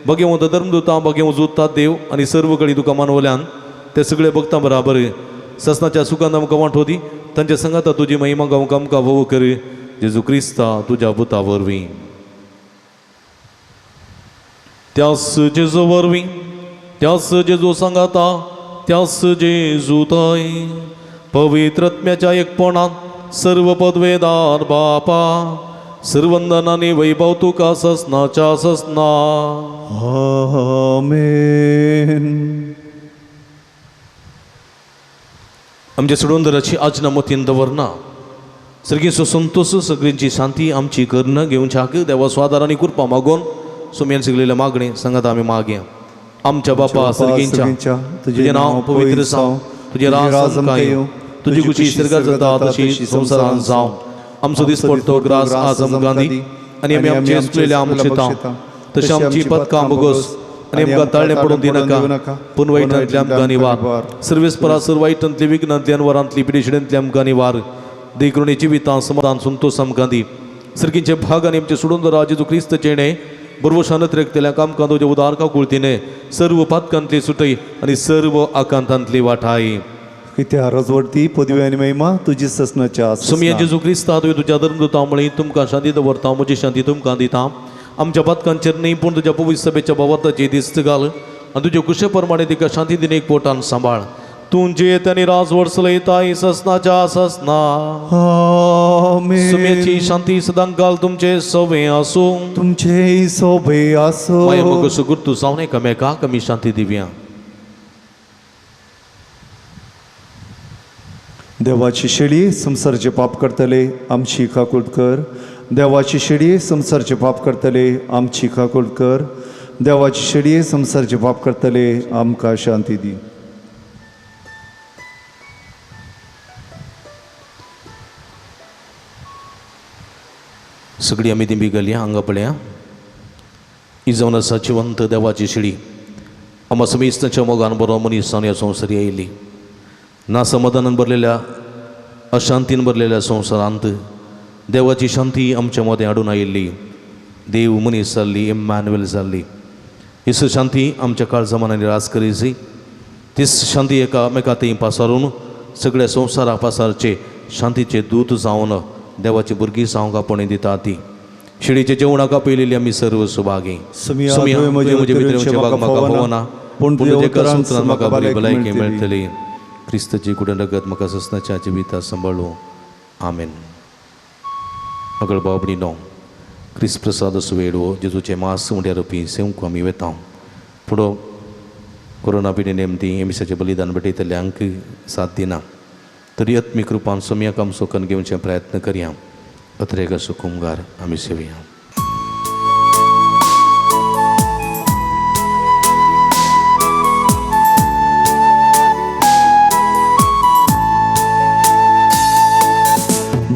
भाग्यवंत धर्मदूतां भाग्यवंत जुत्ता देव आनी सर्व कडेन तुका मानवल्यान ते सगळे भक्तां बराबर ससनाच्या सुखांत आमकां वांटो दी तांच्या संगाता तुजी महिमा गावंक आमकां फोव करी जेजू क्रिस्ता तुज्या पुता वरवीं त्यास जेजू वरवीं त्यास जेजू सांगाता त्यास जेजू थंय पवित्रत्म्याच्या एकपणान सर्व पदवेदार बापा सर्वंदनानी वैभव तुका ससनाच्या ससना आमेन आमच्या सोडून आजना मतीन दवरना सर्गीचो संतोष सगळ्यांची शांती आमची कर्ण घेवन छाक देवा स्वादार आनी कृपा मागोन सुमेन सगळेल्या मागणे सांगात आमी मागया आमच्या बापा सर्गींच्या तुझे नाव पवित्र जावं तुझे राज येवं तुझी कुशी सर्गात जाता तशी संसारान जावं. आमचो दीस पडतो ग्रास आज आमकां दी आनी आमी आमचे असलेल्या आमचेता तशी आमची पदकां बोगस आनी आमकां ताळणे पडून दिनाका पूण वायटांतली आमकां निवार. सर्वेस्परा सर वायटांतली विघ्नांतली वरांतली पिडेशिडेंतली आमकां निवार. देखून जिवितां समाधान संतोष आमकां दी. सर्गींचे भाग आनी आमचे सोडून दरा जेजू क्रिस्त चेणे बरोबर शानत रेखतल्या आमकां तुजे उदार कुळतीने सर्व पातकांतली सुटय आनी सर्व आकांतांतली वाटाय. कित्या रजवडती पदवी आनी महिमा तुजी ससनाच्या सुमिया जेजू क्रिस्ता तुवें तुज्या धर्मदूता मळी तुमकां शांती दवरता म्हजी शांती तुमकां दिता. आमच्या पातकांचेर न्ही पूण तुज्या पवित्र सभेच्या भोवताची दिस्त घाल आनी तुजे कुशे प्रमाणे तिका शांती दिने एक पोटान सांबाळ. तूं जे त्यांनी राज वर्सलयताय ससनाच्या ससना. आमेन. सुमेची शांती सदां घाल तुमचे सवे आसूं. तुमचे सोबे आसो. माया मग सुगुर्तू जावन एकामेकाक आमी शांती दिवया. देवाची शेळी संसारचे पाप करतले आमची काकूट कर. देवाची शेळी संसारचे पाप करतले आमची काकूट कर. देवाची शेळी संसारचे पाप करतले आमकां शांती दी. सगळी आमी दिंबी घालया हांगा पळया. ही जावन आसा जिवंत देवाची शिडी. आम्हा समेस्ताच्या मोगान बरो मनीस जावन ह्या संवसारी आयिल्ली. ना समाधानान भरलेल्या अशांतीन भरलेल्या संवसारांत देवाची शांती आमच्या मदें हाडून आयिल्ली. देव मनीस जाल्ली इम्मॅन्युएल जाल्ली. हिस शांती आमच्या काळ जमान्यांनी रास करीची. तीच शांती एकामेकांतय पासारून सगळ्या संवसाराक पासारचे शांतीचे दूत जावन देवाची भुरगीं जावंक आपण दिता ती. शिडीचे जेवणाका पयलेली आमी सर्व सुभागी. म्हजे भितरचे भाग म्हाका भोवना पूण तुजे एका सुत्रान म्हाका बरी भलायकी मेळटली. क्रिस्तची कुडन रगत म्हाका ससनाच्या जिविता सांबाळूं. आमेन. नगळ बाबडी नो क्रिस्त प्रसाद सुवेडो जेजूचे मास उंड्या रुपी सेवंक आमी वेता. पुढो कोरोना पिडी नेमती एमिसाचे बलिदान भेटयतल्यांक साथ दिना तरी आत्मी कृपान सोम्याक आम सोकन घेवचे प्रयत्न करया. अत्रेक असो कुंगार आमी सेवया.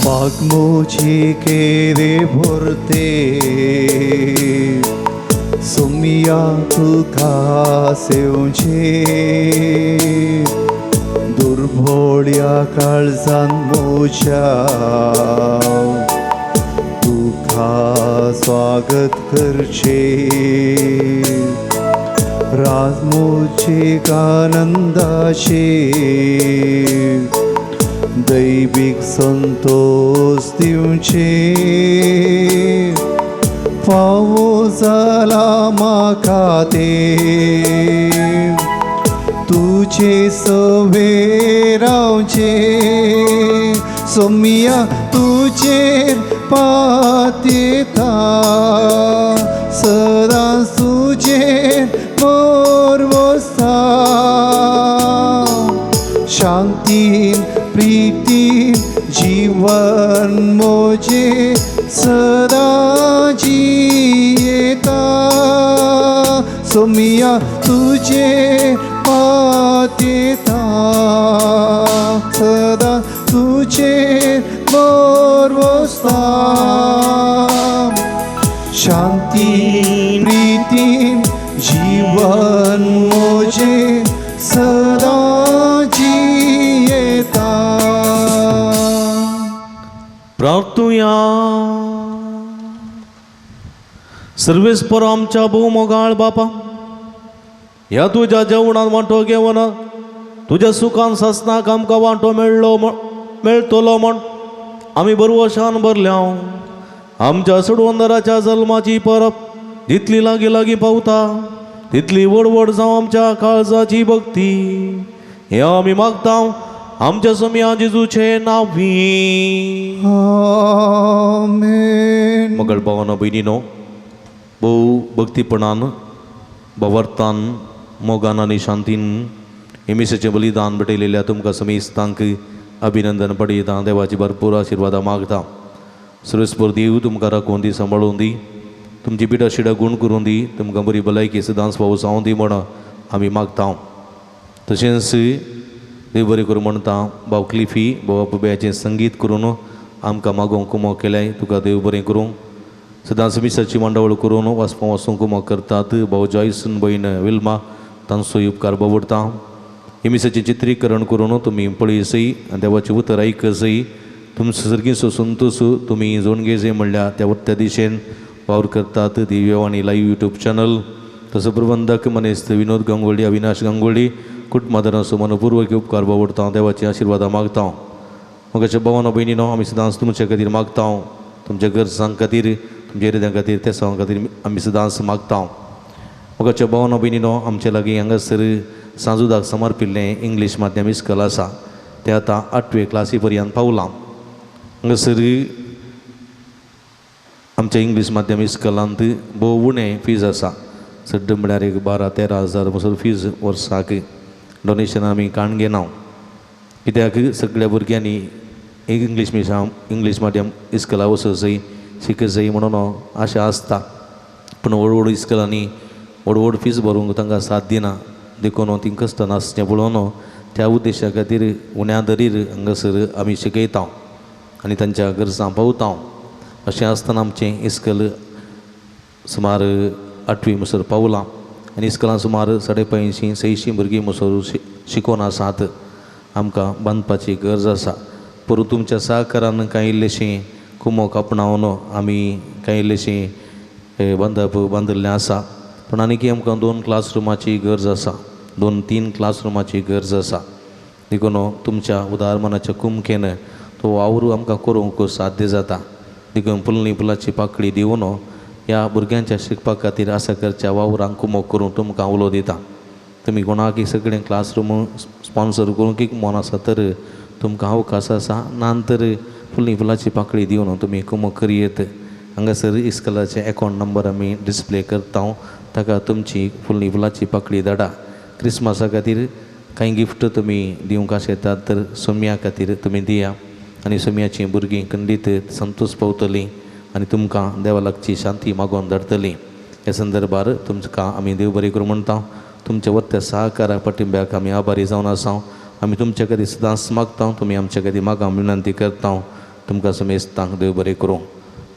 बाग मुझे केरे भरते सुमिया तुका सेवचे. दुर्भोळ्या काळजान मोच्या तुका स्वागत करचे. राज मोचे आनंदाचे दैविक संतोष दिवचे. फावो जाला म्हाका ते तुझे सवे रावचे. सोमिया तुझे पातेता सदां तुझे मोर वसा. शांतीन प्रीतीन जीवन मोजे सदा जियेता. सोमिया तुझे पातेता सदा तुझे मोर वसा. शांती प्रीतीन जीवन मोजे सदा जियेता. प्रार्थुया. सर्वेस्पर आमच्या भोवमोगाळ बापा ह्या तुझ्या जेवणात वांटो घेवन तुझ्या सुखान सासनाक आमकां वांटो मेळटलो म्हण आमी बरवशान भरल्या. आमच्या सडवंदराच्या जल्माची परब जितली लागीं लागीं पावता तितली व्हड जावं आमच्या काळजाची भक्ती. हे आमी मागता आमच्या सोम्या जेजूचे नांवी. आमेन. मगळ भावानो भयणीनो भोव भक्तीपणान भवर्तान मोगान आनी शांतीन हेमिसाचें बलिदान भेटयलेल्या तुमकां समेस्तांक अभिनंदन पडयता. देवाची भरपूर आशिर्वादां मागता. सर्वेस्पर देव तुमकां राखून दी सांबाळून दी. तुमची पिडा शिडा गूण करून दी. तुमकां बरी भलायकी सदांच फावो जावं दी म्हण आमी मागता. तशेंच देव बरें करूं म्हणटा भाव क्लिफी भावा पुब्याचें संगीत करून आमकां मागोवंक कुमो केल्याय तुका देव बरें करूं. सदांच मिसाची मांडावळ करून वाचपां वाचूंक कुमो करतात. भाव जॉयसन भयण विल्मा तांचोय उपकार बावडटा. हे मिसाचें चित्रीकरण करून तुमी पळयसय आनी देवाचें उतर आयकसय तुमचो सर्गीचो संतोश तुमी जोडगे जे म्हणल्यार त्या दिशेन वावर करतात. दिव्यवाणी लाईव्ह यूट्यूब चॅनल तसो प्रबंधक मनेस्त विनोद गांगुर्डे अविनाश गांगुर्डे कुटुंबादारांचो मनपूर्वक उपकार बावडता. देवाची आशिर्वाद मागता. मोगाच्या भावानो भयणीनो आमी सदांच तुमचे खातीर मागता. तुमच्या गरजां खातीर तुमच्या हृदयां खातीर त्या सवां खातीर आमी सदांच मागता. मोगाच्या भावानो भयणीनो आमचे लागीं हांगासर सांजुदाक समर्पिल्लें इंग्लीश माध्यम इस्कॉल आसा तें आतां 8वे क्लासी पर्यंत पावलां. हांगासर आमच्या इंग्लीश माध्यम इस्कॉलांत भोव उणें फीज आसा. सड्ड म्हळ्यार एक 12-13 हजार फीज वर्साक. डोनेशन आमी काण घेना कित्याक सगळ्या भुरग्यांनी एक इंग्लीश माध्यम इस्कॉला वचसय शिकसय म्हणून आशा आसता. पूण व्हड इस्कॉलांनी व्हड फीज भरूंक तांकां साथ दिना देखून तीं कश्ट नासचें पळोवन त्या उद्देशा खातीर उण्या दरीर हांगासर आमी शिकयता आनी तांच्या गरजां पावता. अशें आसतना आमचें इस्कॉल सुमार 8वी म्हणसर पावलां आनी इस्कॉलान सुमार 550-600 भुरगीं म्हणसर शिकोवन आसात. आमकां बांदपाची गरज आसा. पूण तुमच्या सहकारान कांय इल्लेशें कुमोक आपणावन आमी कांय इल्लेशें बांदप बांदिल्लें आसा. पूण आनीक आमकां 2 क्लासरुमाची गरज आसा. 2-3 क्लासरुमाची गरज आसा. देखून तुमच्या उदारमनाच्या कुमकेन तो वावर आमकां करूंक साध्य जाता. देखून फुलाची पाकळी दिवन ह्या भुरग्यांच्या शिकपा खातीर आसा करच्या वावरांक कुमोक करून तुमकां उलो दिता. तुमी कोणाक सगळें क्लासरूम स्पॉन्सर करूंक एक मन आसा तर तुमकां अवकाश आसा. नांतर फुलाची पाकळी दिवन तुमी कुमोक करियेत. हांगासर इस्कॉलाचे अकावंट नंबर आमी डिस्प्ले करता. ताका तुमची फुलाची पाकळी धाडा. क्रिसमसा खातीर कांय गिफ्ट तुमी दिवंक आशेतात तर सोम्या खातीर तुमी दिया आनी सोम्याची भुरगीं खंडीत संतोश पावतलीं आनी तुमकां देवा लागची शांती मागोवन धाडटलीं. ह्या संदर्भार तुमकां आमी देव बरें करूं म्हणटा. तुमच्या वत्या सहकारा पाठिंब्याक आमी आभारी जावन आसा. आमी तुमच्या खातीर सदांच मागता. तुमी आमच्या खातीर मागा विनंती करता. तुमकां समेस्तांक देव बरें करूं.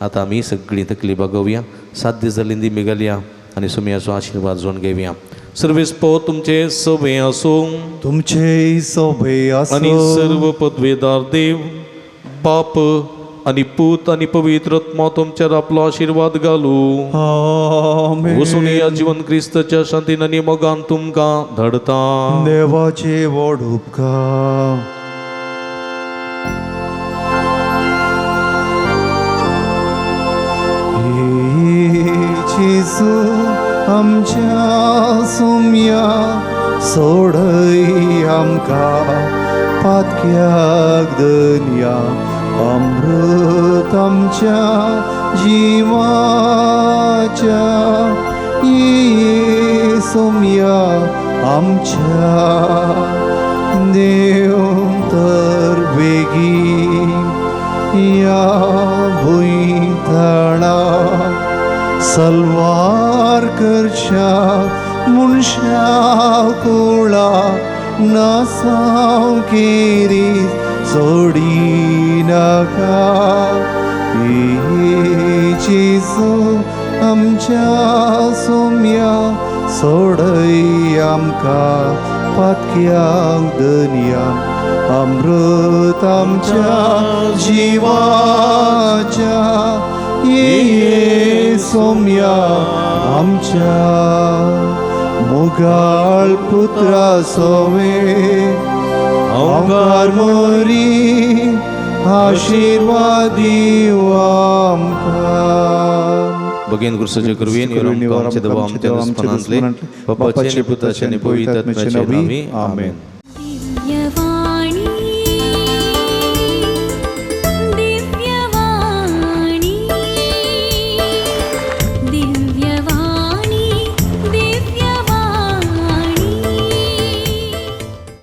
आतां आमी सगळीं तकली बागोवया. साध्य जाली दिमी घालया आनी सुमयाचो आशिर्वाद जोडून घेवया. सर्वेस्पो तुमचे सभे आसूं तुमचे सोबे आनी सर्व पदवेदार देव बाप आनी पूत आनी पवित्र आत्मा तुमचेर आपलो आशिर्वाद घालूं. आमेन. वचून या जीवन क्रिस्ताच्या शांतीन आनी मोगान तुमकां धाडता. देवाचे व्हड उपकार. जेजू आमच्या सुम्या सोडय आमकां पातक्याक दनया. अमृत आमच्या जिवाच्या ये सोम्या आमच्या देव तर बेगीन या भुंयतणा सलवार करच्या मनशा कुळा नासांव केरी सोडी नाका. जेजू आमच्या सोम्या सोडय आमकां पातक्याक दनया. अमृत आमच्या जिवाच्या ये सोम्या आमच्या मोगाळ पुत्रा सोवे अवकार मोरी आशीर्वाद दिव आमकां. भगीन गुरुसाचे करवीन आमचे देवा आमच्या दुस्मनांतले बापाचे आनी पुताचे आनी पवित्र आत्म्याचे नांवी. आमेन.